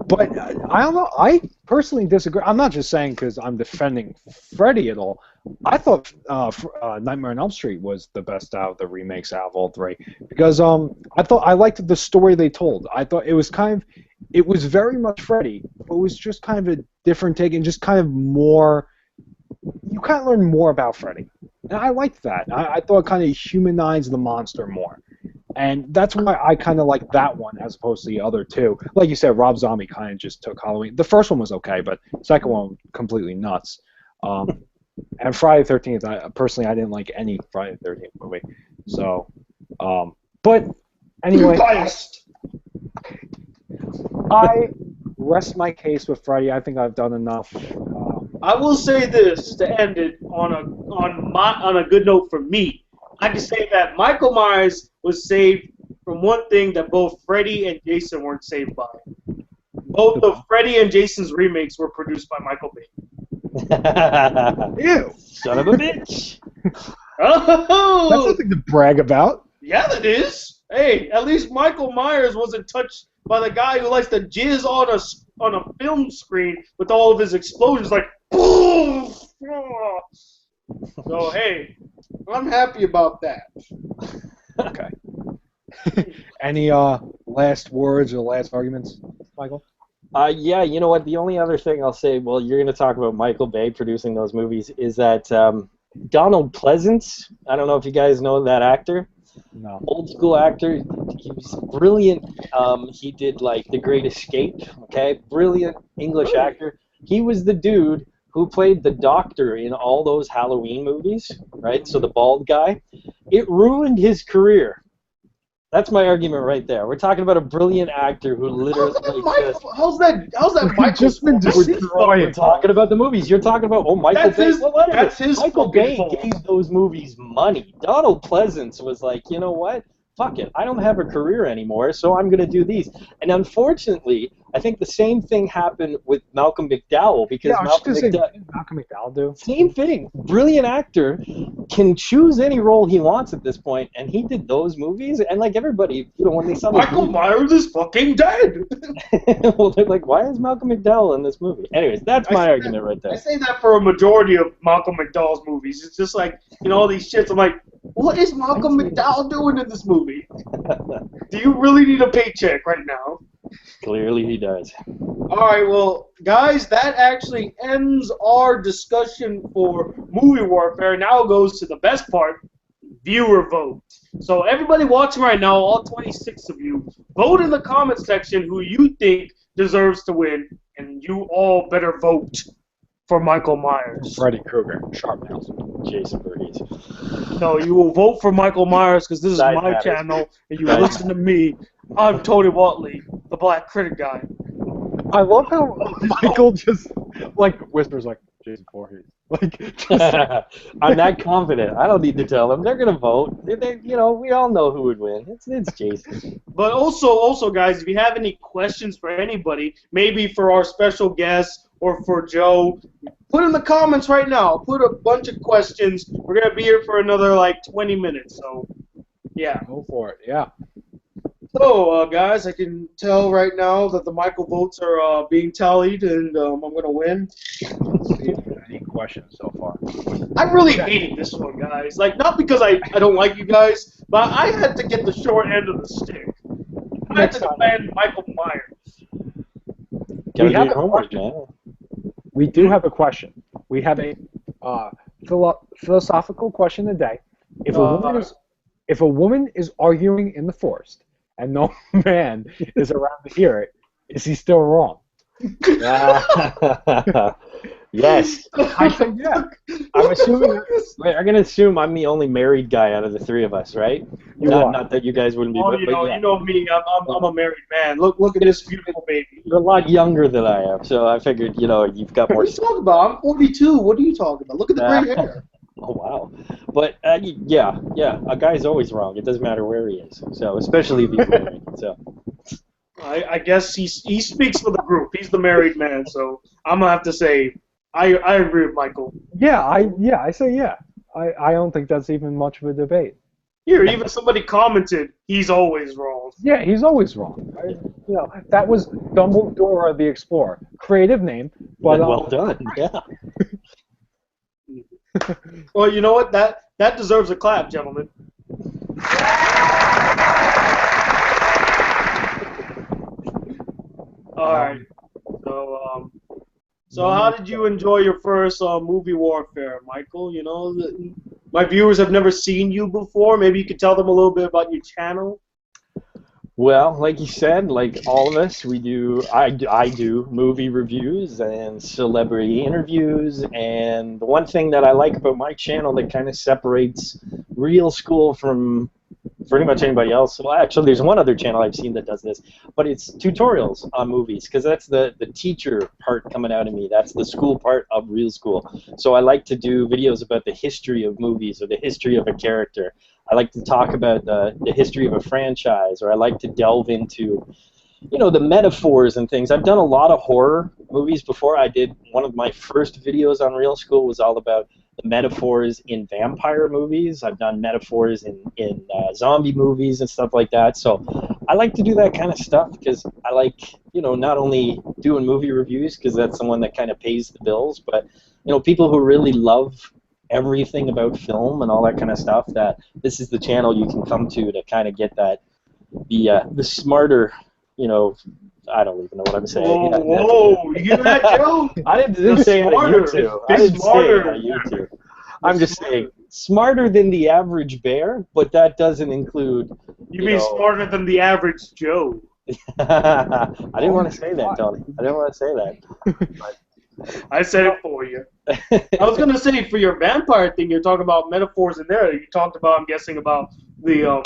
But I don't know. I personally disagree. I'm not just saying because I'm defending Freddy at all. I thought Nightmare on Elm Street was the best out of the remakes out of all 3 because I liked the story they told. I thought it was very much Freddy, but it was just kind of a different take and just kind of more. You kind of learn more about Freddy. And I liked that. I thought it kind of humanized the monster more. And that's why I kind of like that one as opposed to the other 2. Like you said, Rob Zombie kind of just took Halloween. The first one was okay, but the second one completely nuts. And Friday the 13th, I didn't like any Friday the 13th movie. So, but anyway, I rest my case with Freddy. I think I've done enough. I will say this to end it on a good note for me. I can say that Michael Myers was saved from one thing that both Freddy and Jason weren't saved by. Both of Freddy and Jason's remakes were produced by Michael Bay. Ew! Son of a bitch! Oh! That's nothing to brag about. Yeah, that is. Hey, at least Michael Myers wasn't touched by the guy who likes to jizz on a film screen with all of his explosions, like boom. So hey, I'm happy about that. Okay. Any last words or last arguments, Michael? Yeah, you know what? The only other thing I'll say, well, you're going to talk about Michael Bay producing those movies, is that Donald Pleasance, I don't know if you guys know that actor. No. Old school actor. He was brilliant. He did like The Great Escape. Okay, brilliant English actor. He was the dude who played the Doctor in all those Halloween movies, right? So the bald guy. It ruined his career. That's my argument right there. We're talking about a brilliant actor who literally how's that Michael just been destroyed. We're talking about the movies. You're talking about Michael Bay. That's his Michael Bay fault. gave those movies money. Donald Pleasance was like, you know what? Fuck it. I don't have a career anymore, so I'm going to do these. And unfortunately, I think the same thing happened with Malcolm McDowell because Malcolm McDowell do. Same thing. Brilliant actor, can choose any role he wants at this point, and he did those movies. And like everybody, you know, when they saw Michael Myers is fucking dead. Well, they're like, why is Malcolm McDowell in this movie? Anyways, that's my argument right there. I say that for a majority of Malcolm McDowell's movies. It's just like, you know, all these shits. I'm like, what is Malcolm McDowell doing in this movie? Do you really need a paycheck right now? Clearly he does. Alright, well, guys, that actually ends our discussion for movie warfare. Now it goes to the best part, viewer vote. So everybody watching right now, all 26 of you, vote in the comment section who you think deserves to win, and you all better vote for Michael Myers. Freddy Krueger, sharp nails. Jason Voorhees. No, you will vote for Michael Myers because this is Size my matters. channel, and you Size listen to me. I'm Tony Watley, the Black Critic guy. I love how Michael just like whispers like Jason Voorhees. Like just, I'm that confident. I don't need to tell them. They're gonna vote. You know, we all know who would win. It's Jason. But also, guys, if you have any questions for anybody, maybe for our special guest or for Joe, put in the comments right now. Put a bunch of questions. We're gonna be here for another like 20 minutes. So, yeah. go for it. Yeah. So, guys, I can tell right now that the Michael votes are being tallied, and I'm going to win. Let's see if there's any questions so far. I really hated this one, guys. Like, not because I don't like you guys, but I had to get the short end of the stick. I had to defend Michael Myers. Gotta do have your a homework, question. man. We do have a question. We have a philosophical question today. If a woman is arguing in the forest and no man is around to hear it, is he still wrong? Yes. I think yeah. I'm assuming. Wait, I'm gonna assume I'm the only married guy out of the three of us, right? You are. Not that you guys wouldn't be. Oh, but yeah. you know me. I'm a married man. Look at this beautiful baby. You're a lot younger than I am, so I figured, you've got What more. are you talking about? I'm 42. What are you talking about? Look at the gray hair. Oh wow! But yeah, a guy's always wrong. It doesn't matter where he is. So especially if he's married. So. I guess he speaks for the group. He's the married man, so I'm gonna have to say I agree with Michael. Yeah, I say yeah. I don't think that's even much of a debate. Here, even somebody commented, he's always wrong. Yeah, he's always wrong. That was Dumbledore the Explorer. Creative name, but Well done. Yeah. Well, you know what? That deserves a clap, gentlemen. All right. So how did you enjoy your first movie warfare, Michael? My viewers have never seen you before. Maybe you could tell them a little bit about your channel. Well, like you said, like all of us, I do movie reviews and celebrity interviews, and the one thing that I like about my channel that kind of separates ReelSchool from pretty much anybody else. Well, actually, there's one other channel I've seen that does this, but it's tutorials on movies, because that's the teacher part coming out of me. That's the school part of ReelSchool. So I like to do videos about the history of movies or the history of a character. I like to talk about the history of a franchise, or I like to delve into, the metaphors and things. I've done a lot of horror movies before. I did one of my first videos on ReelSchool was all about the metaphors in vampire movies. I've done metaphors in zombie movies and stuff like that. So I like to do that kind of stuff because I like, not only doing movie reviews because that's the one that kind of pays the bills, but, people who really love everything about film and all that kind of stuff, that this is the channel you can come to kind of get that, the smarter, I don't even know what I'm saying. Whoa, you hear that, Joe? I didn't say it on YouTube. I didn't say it on YouTube. I'm just saying, smarter than the average bear, but that doesn't include... You mean smarter than the average Joe? I didn't want to say that, Tony. I didn't want to say that. But, I said it for you. I was going to say, for your vampire thing, you're talking about metaphors in there. You talked about, I'm guessing, about the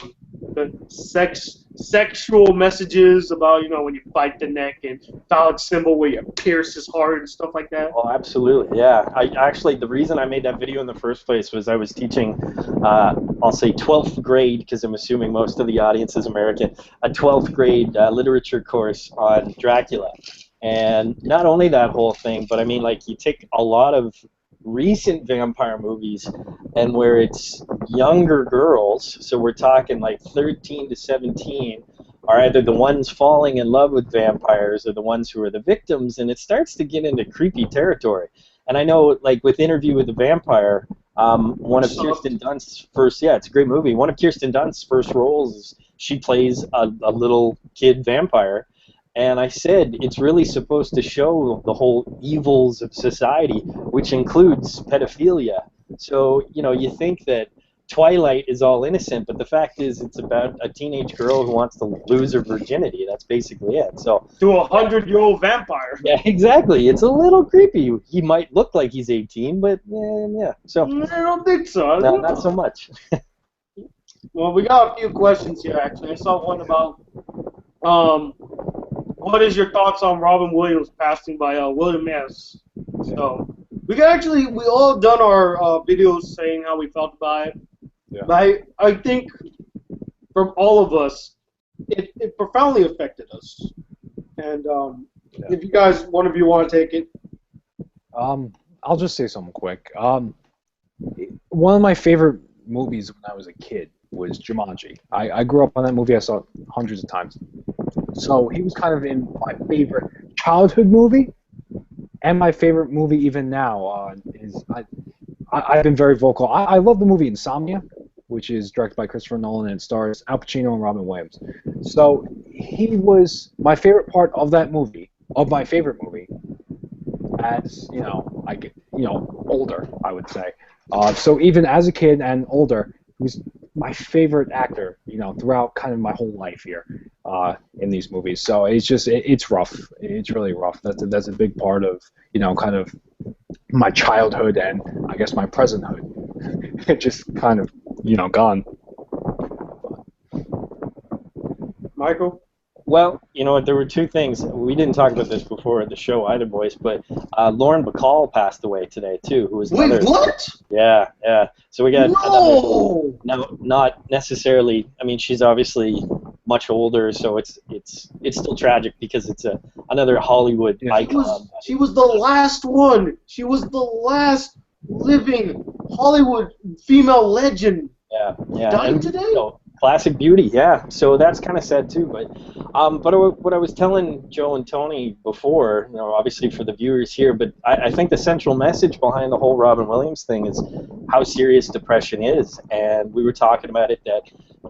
sexual messages about, when you bite the neck, and phallic symbol where you pierce his heart and stuff like that. Oh, absolutely, yeah. Actually, the reason I made that video in the first place was I was teaching, I'll say 12th grade, because I'm assuming most of the audience is American, a 12th grade literature course on Dracula. And not only that whole thing, but I mean, like, you take a lot of recent vampire movies and where it's younger girls, so we're talking like 13 to 17, are either the ones falling in love with vampires or the ones who are the victims, and it starts to get into creepy territory. And I know, like, with Interview with the Vampire, one of Kirsten Dunst's first, it's a great movie, one of Kirsten Dunst's first roles is she plays a little kid vampire. And I said it's really supposed to show the whole evils of society, which includes pedophilia. So, you think that Twilight is all innocent, but the fact is it's about a teenage girl who wants to lose her virginity. That's basically it. So To a 100-year-old vampire. yeah, exactly. It's a little creepy. He might look like he's 18, but yeah. So I don't think so. no, not so much. Well, we got a few questions here, actually. I saw one about, what is your thoughts on Robin Williams passing by William S. So, we all done our videos saying how we felt about it. Yeah. But I think, from all of us, it profoundly affected us. And if you guys, one of you want to take it. I'll just say something quick. One of my favorite movies when I was a kid was Jumanji. I grew up on that movie. I saw it hundreds of times. So he was kind of in my favorite childhood movie, and my favorite movie even now I've been very vocal. I love the movie Insomnia, which is directed by Christopher Nolan and stars Al Pacino and Robin Williams. So he was my favorite part of that movie, of my favorite movie, as I get older, I would say. So even as a kid and older, he was my favorite actor, throughout kind of my whole life here in these movies. So it's rough. It's really rough. That's a big part of kind of my childhood and I guess my presenthood. It just kind of gone. Michael? Well, you know what? There were two things. We didn't talk about this before the show either, boys. But Lauren Bacall passed away today too. Who was another? Wait, what? Yeah. So we got No! No, not necessarily. I mean, she's obviously much older, so it's still tragic because it's another Hollywood icon. She was the last one. She was the last living Hollywood female legend. Yeah. Died today? Classic beauty, yeah. So that's kind of sad too. But what I was telling Joe and Tony before, obviously for the viewers here, but I think the central message behind the whole Robin Williams thing is how serious depression is. And we were talking about it that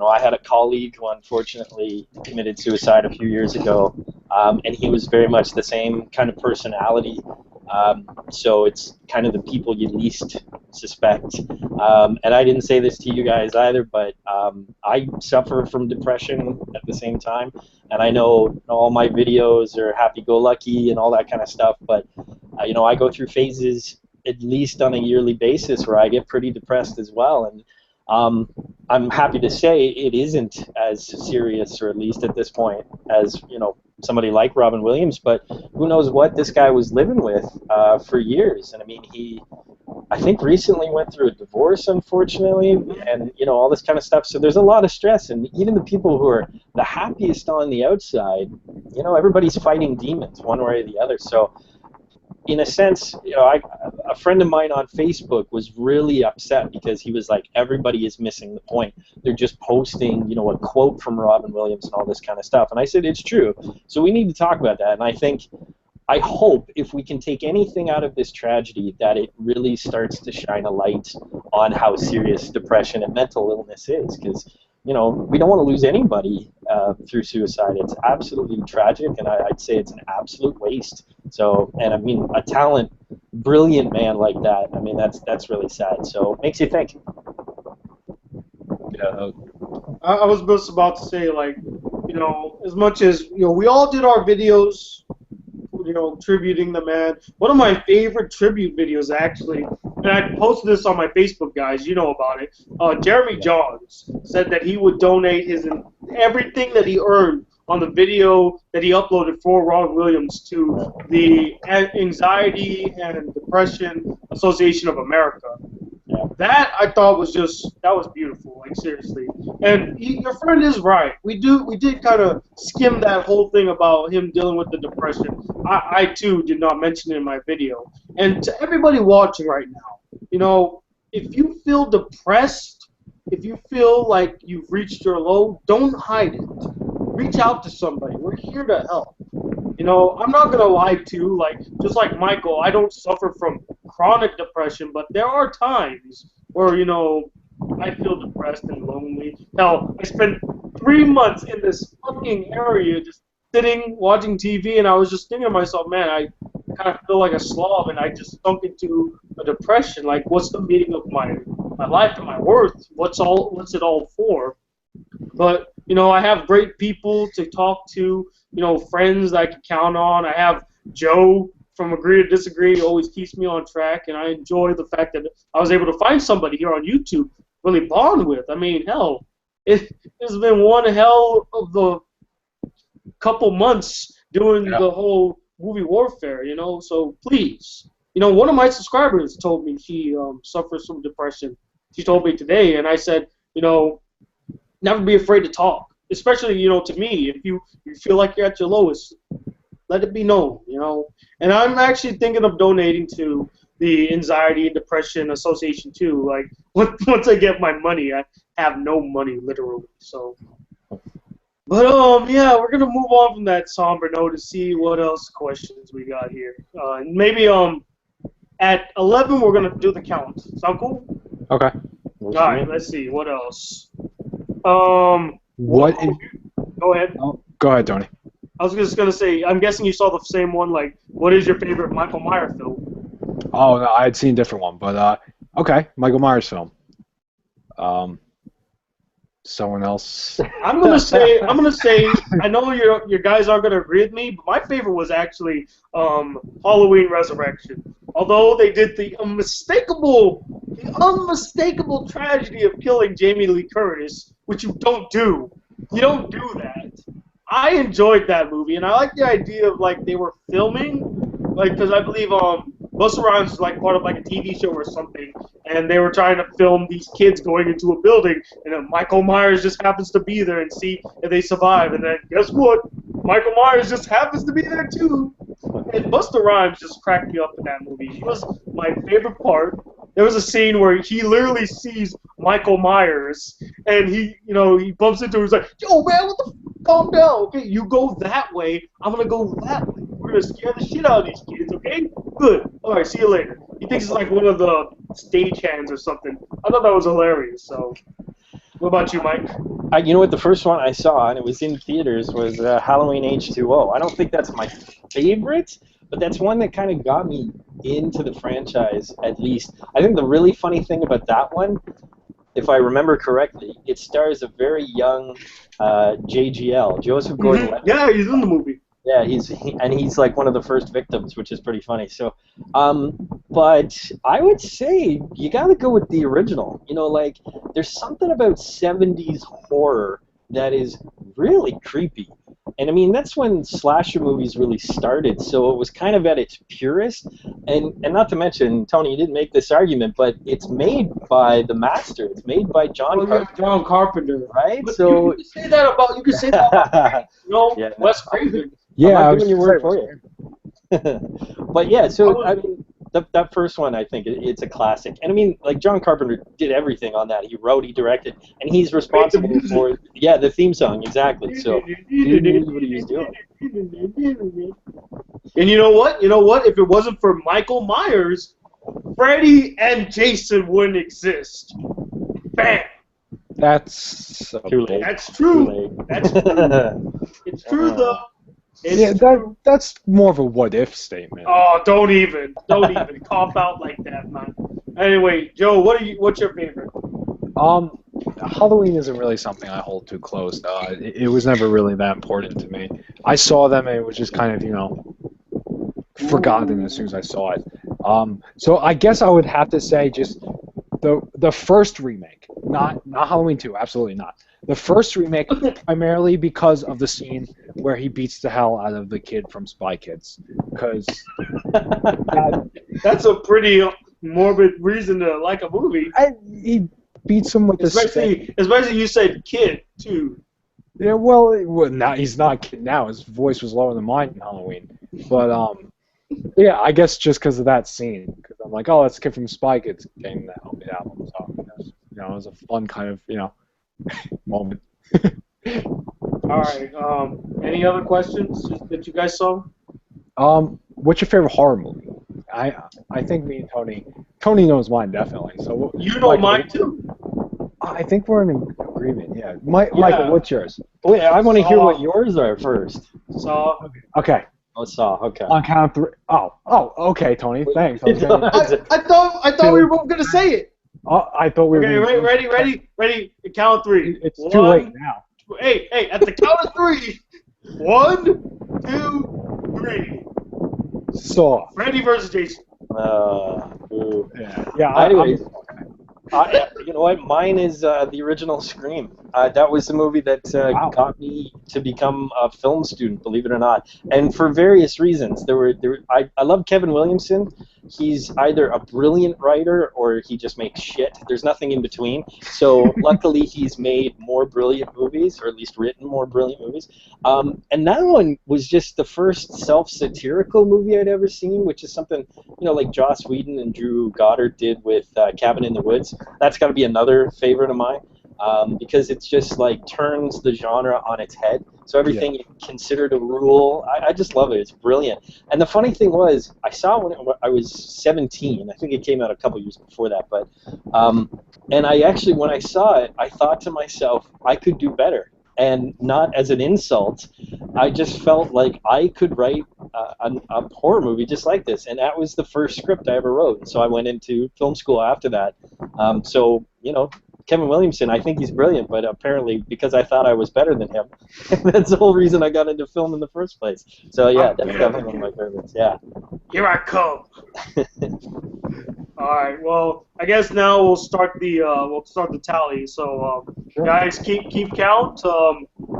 I had a colleague who unfortunately committed suicide a few years ago, and he was very much the same kind of personality. So it's kind of the people you least suspect. And I didn't say this to you guys either, but I suffer from depression at the same time. And I know all my videos are happy-go-lucky and all that kind of stuff, but I go through phases at least on a yearly basis where I get pretty depressed as well. And I'm happy to say it isn't as serious, or at least at this point, as somebody like Robin Williams, but who knows what this guy was living with for years. And I mean, I think recently went through a divorce, unfortunately, and all this kind of stuff. So there's a lot of stress, and even the people who are the happiest on the outside, everybody's fighting demons one way or the other. So in a sense, a friend of mine on Facebook was really upset because he was like, everybody is missing the point. They're just posting, a quote from Robin Williams and all this kind of stuff. And I said, it's true. So we need to talk about that. And I hope if we can take anything out of this tragedy, that it really starts to shine a light on how serious depression and mental illness is. Because, we don't want to lose anybody through suicide. It's absolutely tragic, and I'd say it's an absolute waste. So, and I mean, a brilliant man like that, I mean, that's really sad. So it makes you think. Yeah. I was just about to say, as much as, we all did our videos, tributing the man. One of my favorite tribute videos, actually, and I posted this on my Facebook, guys, you know about it. Jeremy Johns said that he would donate everything that he earned on the video that he uploaded for Robin Williams to the Anxiety and Depression Association of America. That I thought was that was beautiful, seriously. And your friend is right. We did kind of skim that whole thing about him dealing with the depression. I too did not mention it in my video. And to everybody watching right now, if you feel depressed, if you feel like you've reached your low, don't hide it. Reach out to somebody. We're here to help. I'm not going to lie to you, just like Michael, I don't suffer from chronic depression, but there are times where, I feel depressed and lonely. Hell, I spent 3 months in this fucking area just sitting, watching TV, and I was just thinking to myself, man, I kind of feel like a slob, and I just sunk into a depression. What's the meaning of my my life and my worth. What's it all for? But I have great people to talk to. Friends that I can count on. I have Joe from Agree to Disagree. He always keeps me on track, and I enjoy the fact that I was able to find somebody here on YouTube really bond with. I mean, hell, it's been one hell of the couple months doing the whole movie warfare. So please, one of my subscribers told me she suffers from depression. She told me today, and I said, never be afraid to talk, especially, to me. If you feel like you're at your lowest, let it be known, And I'm actually thinking of donating to the Anxiety and Depression Association too. Like, once I get my money, I have no money, literally. So, but yeah, we're gonna move on from that somber note to see what else questions we got here. Maybe at 11 we're gonna do the count. Sound cool? Okay. All right. Let's see what else. Go ahead. Oh, go ahead, Tony. I was just gonna say, I'm guessing you saw the same one. Like, what is your favorite Michael Myers film? Oh no, I had seen a different one, but okay, Michael Myers film. Someone else. I'm gonna say. I know your guys aren't gonna agree with me, but my favorite was actually Halloween Resurrection. Although they did the unmistakable tragedy of killing Jamie Lee Curtis, which you don't do. You don't do that. I enjoyed that movie, and I like the idea of like they were filming, like, because I believe Busta Rhymes was like part of like a TV show or something, and they were trying to film these kids going into a building, and then Michael Myers just happens to be there and see if they survive, and then guess what? Michael Myers just happens to be there too. And Busta Rhymes just cracked me up in that movie. He was my favorite part. There was a scene where he literally sees Michael Myers, and he bumps into him. He's like, "Yo, man, what the? Calm down, okay? You go that way. I'm gonna go that way. We're gonna scare the shit out of these kids, okay? Good. All right, see you later." He thinks it's like one of the stagehands or something. I thought that was hilarious. So, what about you, Mike? You know what? The first one I saw, and it was in theaters, was Halloween H2O. I don't think that's my favorite, but that's one that kind of got me into the franchise, at least. I think the really funny thing about that one, if I remember correctly, it stars a very young JGL, Joseph Gordon-Levitt. Yeah, he's in the movie. Yeah, he's like one of the first victims, which is pretty funny. So, but I would say you got to go with the original. Like there's something about 70s horror that is really creepy. And I mean, that's when slasher movies really started, so it was kind of at its purest. And not to mention, Tony, you didn't make this argument, but it's made by the master. It's made by John Carpenter. John Carpenter. Right? But so you can say that about yeah, Wes Craven. Yeah, I'm not giving you word for you. But yeah, so I mean, that first one, I think it's a classic. And I mean, like John Carpenter did everything on that. He wrote, he directed, and he's responsible for the theme song, exactly. So he knew what he was doing. And you know what? If it wasn't for Michael Myers, Freddy and Jason wouldn't exist. Bam. That's too late. That's true. That's true. It's true though. That's more of a what-if statement. Oh, don't even cop out like that, man. Anyway, Joe, what's your favorite? Halloween isn't really something I hold too close. It was never really that important to me. I saw them and it was just kind of, forgotten as soon as I saw it. So I guess I would have to say just the first remake, not Halloween 2, absolutely not. The first remake primarily because of the scene where he beats the hell out of the kid from Spy Kids. Because that's a pretty morbid reason to like a movie. He beats him with especially you said kid too. Yeah, well, now he's not a kid now. His voice was lower than mine in Halloween. But yeah, I guess just because of that scene, because I'm like, oh, that's the kid from Spy Kids game that helped me out. So it was a fun kind of moment. All right. Any other questions that you guys saw? What's your favorite horror movie? I think me and Tony knows mine definitely. So you know mine too. I think we're in agreement. Yeah. Michael, what's yours? Wait, I want to hear what yours are first. Saw. Okay. Oh, Saw. Okay. On count of 3. Oh. Okay, Tony. Thanks. I thought we were both gonna say it. Oh, I thought we were. Okay, ready. Count of three. It's too late now. Hey, at the count of three. 1, 2, 3. Saw. Freddy versus Jason. Ooh. Yeah. Anyways, you know what? Mine is the original Scream. That was the movie that got me to become a film student, believe it or not. And for various reasons. I love Kevin Williamson. He's either a brilliant writer or he just makes shit. There's nothing in between. So luckily he's made more brilliant movies, or at least written more brilliant movies. And that one was just the first self-satirical movie I'd ever seen, which is something, like Joss Whedon and Drew Goddard did with Cabin in the Woods. That's got to be another favorite of mine. Because it's just like turns the genre on its head. So everything considered a rule. I just love it. It's brilliant. And the funny thing was, I saw it when I was 17. I think it came out a couple years before that. But and I actually, when I saw it, I thought to myself, I could do better. And not as an insult, I just felt like I could write a horror movie just like this. And that was the first script I ever wrote. And so I went into film school after that. Kevin Williamson, I think he's brilliant, but apparently because I thought I was better than him, that's the whole reason I got into film in the first place. So yeah, that's definitely one of my favorites. Yeah. Here I come. All right. Well, I guess now we'll start the tally. So Sure. guys, keep count.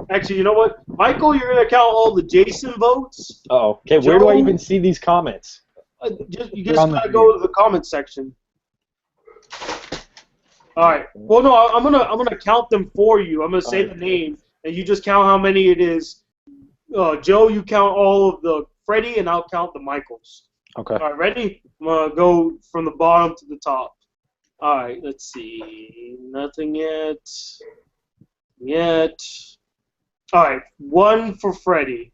Actually, you know what, Michael, you're gonna count all the Jason votes. Uh-oh. Okay, where do I even see these comments? You just gotta go to the comment section. All right. Well, no, I'm gonna count them for you. I'm gonna say the name, and you just count how many it is. Joe, you count all of the Freddy, and I'll count the Michaels. Okay. All right, ready? I'm gonna go from the bottom to the top. All right. Let's see. Nothing yet. All right. 1 for Freddy.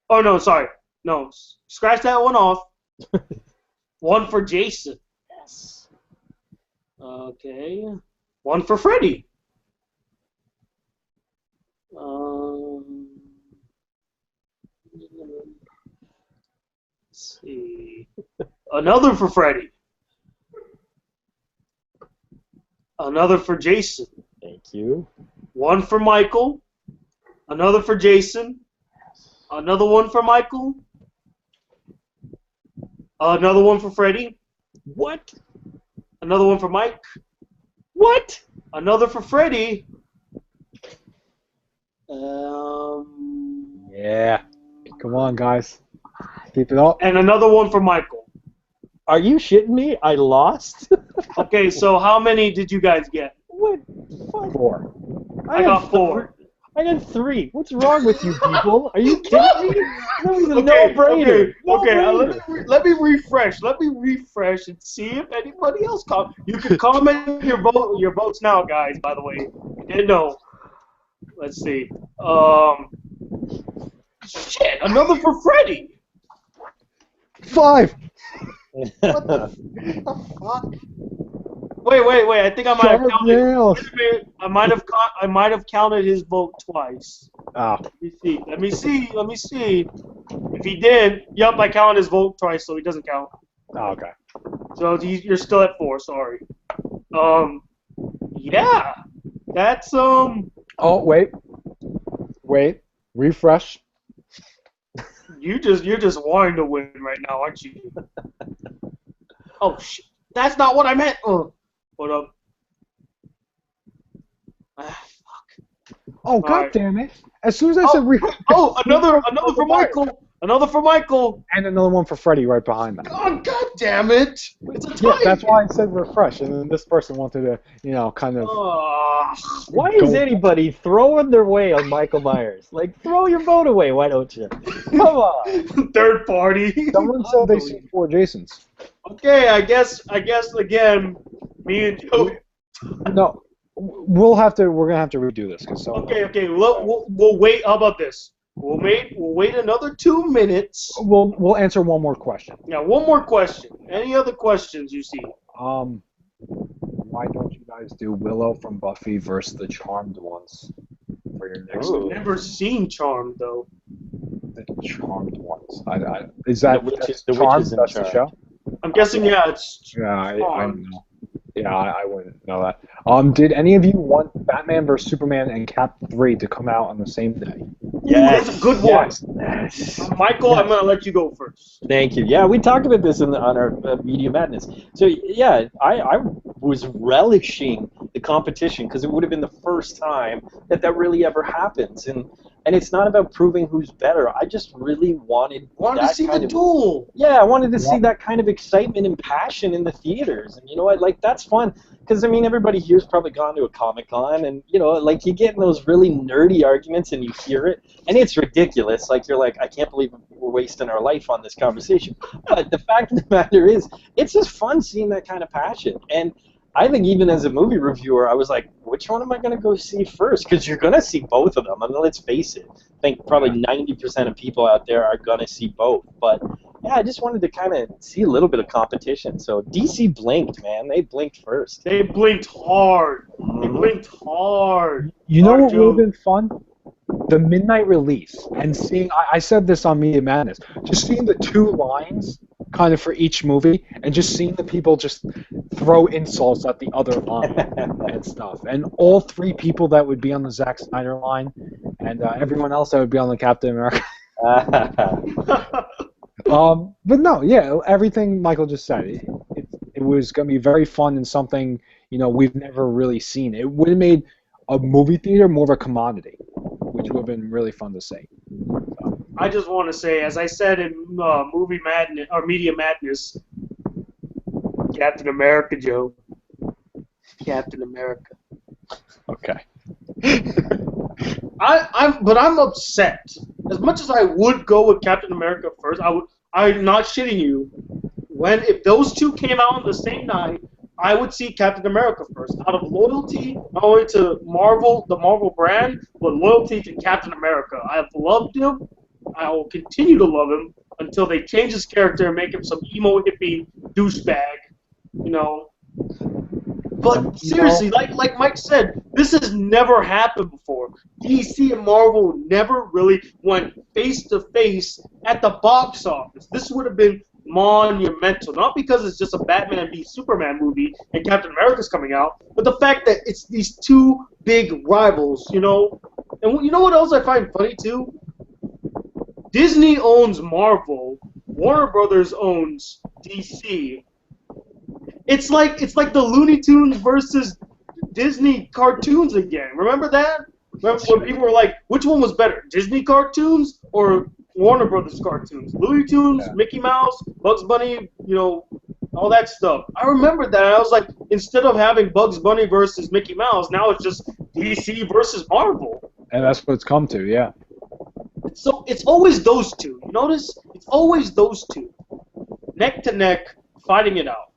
Oh no, sorry. No, scratch that one off. 1 for Jason. Yes. Okay. 1 for Freddy. Let's see. Another for Freddy. Another for Jason. Thank you. 1 for Michael. Another for Jason. Another 1 for Michael. Another 1 for Freddy. What? Another 1 for Mike. What? Another for Freddy. Yeah. Come on, guys. Keep it up. And another 1 for Michael. Are you shitting me? I lost? Okay, so how many did you guys get? What? Fuck. 4. I got 4. I got 3. What's wrong with you people? Are you kidding me? That was a no-brainer. Okay. Let me refresh. Let me refresh and see if anybody else comments. You can comment your votes now, guys. By the way, you didn't know. Let's see. Shit, another for Freddy. 5. What the fuck? Wait. I think I might have counted. Wait a minute. I might have counted his vote twice. Oh. Let me see. If he did, yup, I counted his vote twice, so he doesn't count. Oh, okay. So you're still at 4. Sorry. Yeah. That's Oh, wait. Refresh. You're just wanting to win right now, aren't you? Oh shit. That's not what I meant. What up? Fuck. Oh, god damn it. As soon as I said refresh. Oh, another for Michael. Another for Michael. And another one for Freddy right behind that. Oh, god damn it. It's a tie. Yeah, that's why I said refresh, and then this person wanted to, kind of... Why is anybody throwing their way on Michael Myers? Like, throw your vote away, why don't you? Come on. Third party. Someone said they see 4 Jasons. Okay, I guess again, me and Joe. No, we're gonna have to redo this because Okay. We'll wait. How about this? We'll wait another 2 minutes. We'll answer one more question. Yeah, one more question. Any other questions you see? Why don't you guys do Willow from Buffy versus the Charmed ones for your next? I've never seen Charmed though. The Charmed ones. Is that the Charmed? witches in That's the Charmed. show. I'm guessing, yeah, it's... Yeah, I don't know. Yeah, I wouldn't know that. Did any of you want Batman vs Superman and Cap 3 to come out on the same day? Ooh, that's a good one. Yes. Michael, Yes. I'm gonna let you go first. Thank you. Yeah, we talked about this on our Media Madness. So yeah, I was relishing the competition because it would have been the first time that really ever happens, and it's not about proving who's better. I just really wanted to see the duel. Yeah, I wanted to see that kind of excitement and passion in the theaters, and you know what? Like that's fun because I mean everybody here's probably gone to a Comic-Con, and you know like you get in those really nerdy arguments and you hear it, and it's ridiculous. Like you're like, I can't believe we're wasting our life on this conversation. But the fact of the matter is, it's just fun seeing that kind of passion. And I think even as a movie reviewer, I was like, which one am I going to go see first? Because you're going to see both of them. I mean, let's face it. I think probably 90% of people out there are going to see both. But yeah, I just wanted to kind of see a little bit of competition. So DC blinked, man. They blinked first. They blinked hard. They blinked hard. You know what would have been fun? The midnight release, and seeing, I said this on Media Madness, just seeing the two lines kind of for each movie, and just seeing the people just throw insults at the other line and stuff. And all three people that would be on the Zack Snyder line, and everyone else that would be on the Captain America. But no, yeah, everything Michael just said, it was going to be very fun and something, you know, we've never really seen. It would have made a movie theater more of a commodity, which would have been really fun to see. I just want to say, as I said in Movie Madness or Media Madness, Captain America, Joe. Captain America. Okay. But I'm upset. As much as I would go with Captain America first, I'm not shitting you. If those two came out on the same night, I would see Captain America first. Out of loyalty, not only to Marvel, the Marvel brand, but loyalty to Captain America. I have loved him. I will continue to love him until they change his character and make him some emo hippie douchebag, you know. But seriously, like Mike said, this has never happened before. DC and Marvel never really went face to face at the box office. This would have been monumental, not because it's just a Batman v Superman movie and Captain America's coming out, but the fact that it's these two big rivals, you know. And you know what else I find funny too? Disney owns Marvel, Warner Brothers owns DC. It's like the Looney Tunes versus Disney cartoons again. Remember that? Remember when people were like, which one was better, Disney cartoons or Warner Brothers cartoons? Looney Tunes, yeah. Mickey Mouse, Bugs Bunny, you know, all that stuff. I remember that. I was like, instead of having Bugs Bunny versus Mickey Mouse, now it's just DC versus Marvel. And that's what it's come to, yeah. So it's always those two. You notice? It's always those two, neck to neck, fighting it out.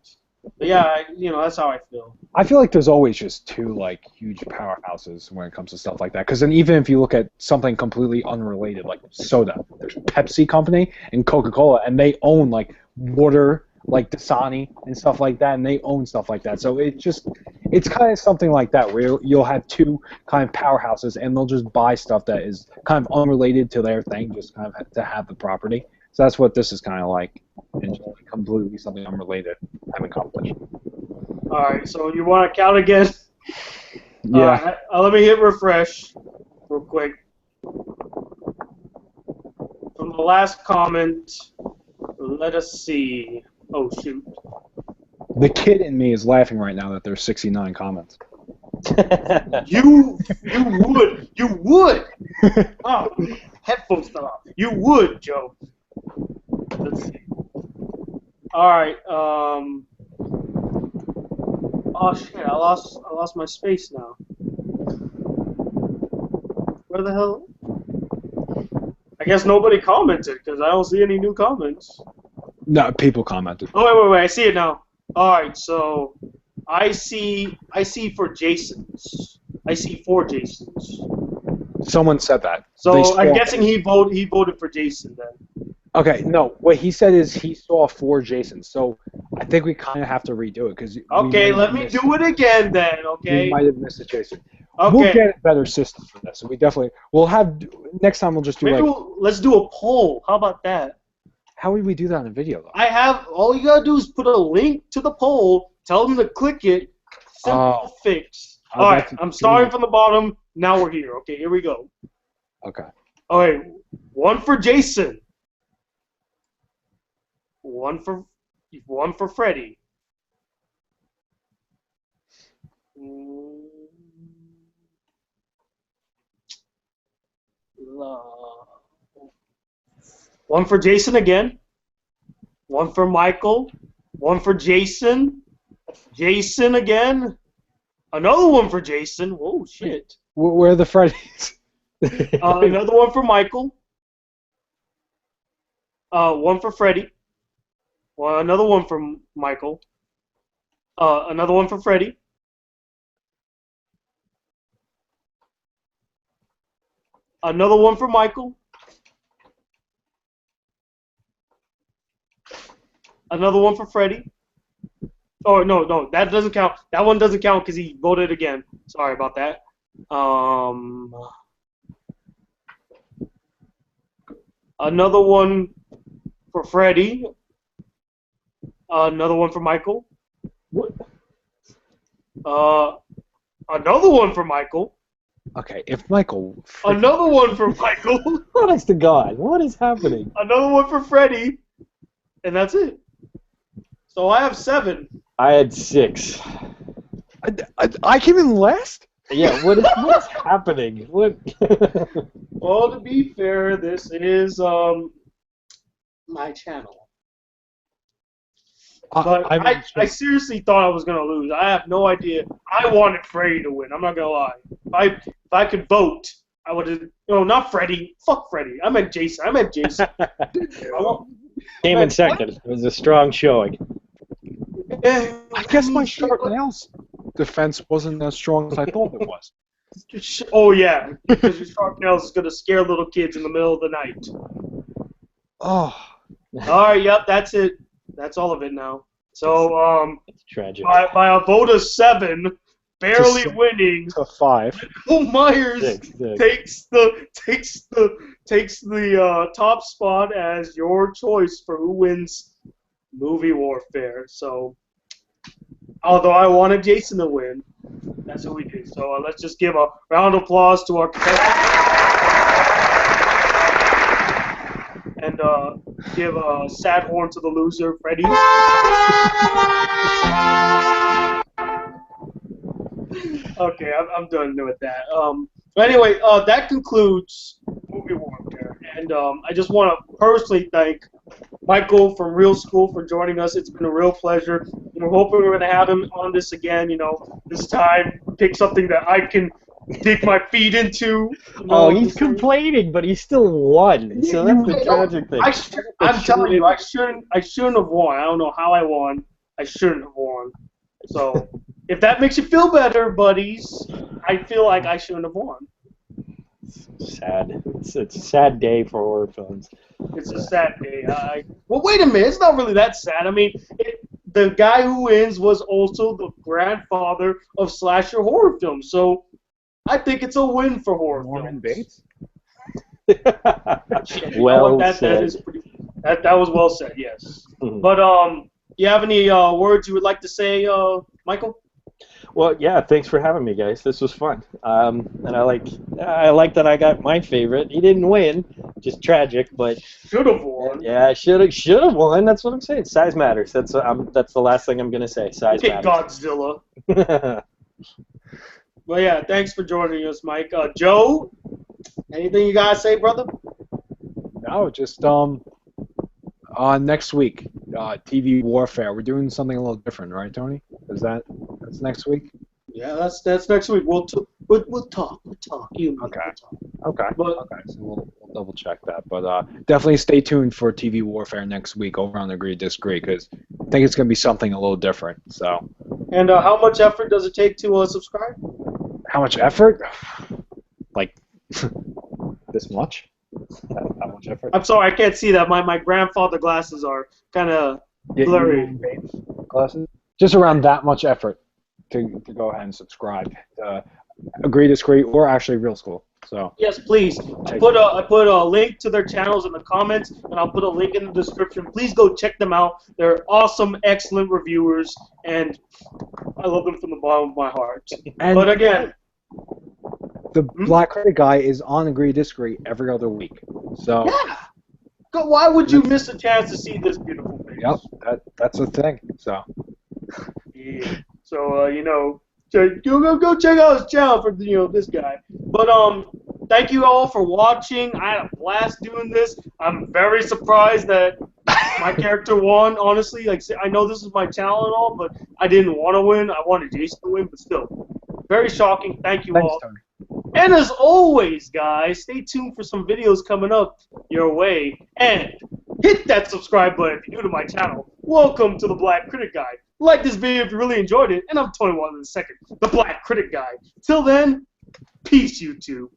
But yeah, you know, that's how I feel. I feel like there's always just two like huge powerhouses when it comes to stuff like that. Because then even if you look at something completely unrelated, like soda, there's Pepsi Company and Coca-Cola, and they own like water, like Dasani and stuff like that, and they own stuff like that. So it's kind of something like that where you'll have two kind of powerhouses, and they'll just buy stuff that is kind of unrelated to their thing, just kind of to have the property. So that's what this is kind of like, and just completely something unrelated having competition. All right, so you want to count again? Yeah. Let me hit refresh real quick. From the last comment, let us see. Oh, shoot. The kid in me is laughing right now that there's 69 comments. You would. Oh, headphones fell off. You would, Joe. Let's see. All right. Oh shit! I lost my space now. Where the hell? I guess nobody commented because I don't see any new comments. No, people commented. Oh wait! I see it now. All right, so I see for Jason's. I see 4 Jasons. Someone said that. So I'm guessing he voted for Jason then. Okay, no. What he said is he saw 4 Jasons. So I think we kind of have to redo it because. Okay, let me do it again then. Okay. We might have missed a Jason. Okay. We'll get a better system for this. So we'll have next time. We'll just do let's do a poll. How about that? How would we do that in a video though? All you gotta do is put a link to the poll Tell them to click it. Simple fix. Oh, All right, I'm starting from the bottom. Now we're here. Okay, here we go. Okay. All right, one for Jason. One for Freddy. One for Jason again. One for Michael. One for Jason. Jason again. Another one for Jason. Whoa, shit. Where are the Freddys? Another one for Michael. One for Freddy. Well, another one for Michael. Another one for Freddy. Another one for Michael. Another one for Freddy. Oh, no, that doesn't count. That one doesn't count because he voted again. Sorry about that. Another one for Freddy. Another one for Michael. What? Another one for Michael. Okay, if Michael... Another one for Michael. Honest to God, what is happening? Another one for Freddy. And that's it. So I have 7. I had 6. I came in last? Yeah, what is happening? What? Well, to be fair, this is my channel. But I seriously thought I was going to lose. I have no idea. I wanted Freddy to win. I'm not going to lie. If I could vote, I would have... No, not Freddy. Fuck Freddy. I meant Jason. Came in second. It was a strong showing. I guess my sharp nails defense wasn't as strong as I thought it was. Oh, yeah. Because your sharp nails is going to scare little kids in the middle of the night. Oh. All right, yep, that's it. That's all of it now. So, it's tragic. By a vote of 7, barely winning, to 5. Michael Myers Six. takes the top spot as your choice for who wins movie warfare. So, although I wanted Jason to win, that's what we did. So let's just give a round of applause to our contestants. And give a sad horn to the loser, Freddy. Okay, I'm done with that. Anyway, that concludes movie warfare, and I just want to personally thank Michael from ReelSchool for joining us. It's been a real pleasure. And we're hoping we're going to have him on this again. You know, this time pick something that I can dig my feet into. You know, he's complaining, but he still won. So that's the tragic thing. I'm telling you, I shouldn't have won. I don't know how I won. I shouldn't have won. So, if that makes you feel better, buddies, I feel like I shouldn't have won. Sad. It's a sad day for horror films. It's a sad day. Well, wait a minute. It's not really that sad. I mean, the guy who wins was also the grandfather of slasher horror films. So, I think it's a win for horror Norman films. Bates? Well said. That was well said, yes. Mm-hmm. But, you have any words you would like to say, Michael? Well, yeah, thanks for having me, guys. This was fun. And I like that I got my favorite. He didn't win, just tragic, but should have won. Yeah, should have won. That's what I'm saying. Size matters. That's the last thing I'm gonna say. Size matters. Godzilla. Well, yeah, thanks for joining us, Mike. Joe, anything you gotta say, brother? No, just next week, TV warfare. We're doing something a little different, right, Tony? That's next week? Yeah, that's next week. We'll talk. We'll talk. You okay. We'll talk. Okay. So we'll double check that, but definitely stay tuned for TV warfare next week over on Agree to Disagree, because I think it's gonna be something a little different. So. And how much effort does it take to subscribe? How much effort? Like this much? That much effort? I'm sorry, I can't see that. My grandfather glasses are kind of blurry. Glasses? Just around that much effort to go ahead and subscribe. Agree, Disagree, or actually ReelSchool. So yes, please. I put a link to their channels in the comments, and I'll put a link in the description. Please go check them out. They're awesome, excellent reviewers, and I love them from the bottom of my heart. And but again, the Black Critic guy is on Agree Disagree every other week. So yeah. Why would you miss a chance to see this beautiful face? Yep, that's the thing. So yeah. So go check out his channel for this guy. But thank you all for watching. I had a blast doing this. I'm very surprised that my character won. Honestly, like I know this is my channel and all, but I didn't want to win. I wanted Jason to win, but still, very shocking. Thank you all. Tony. And as always, guys, stay tuned for some videos coming up your way. And hit that subscribe button if you're new to my channel. Welcome to the Black Critic Guy. Like this video if you really enjoyed it. And I'm Tony One in a second, the Black Critic Guy. Till then, peace, YouTube.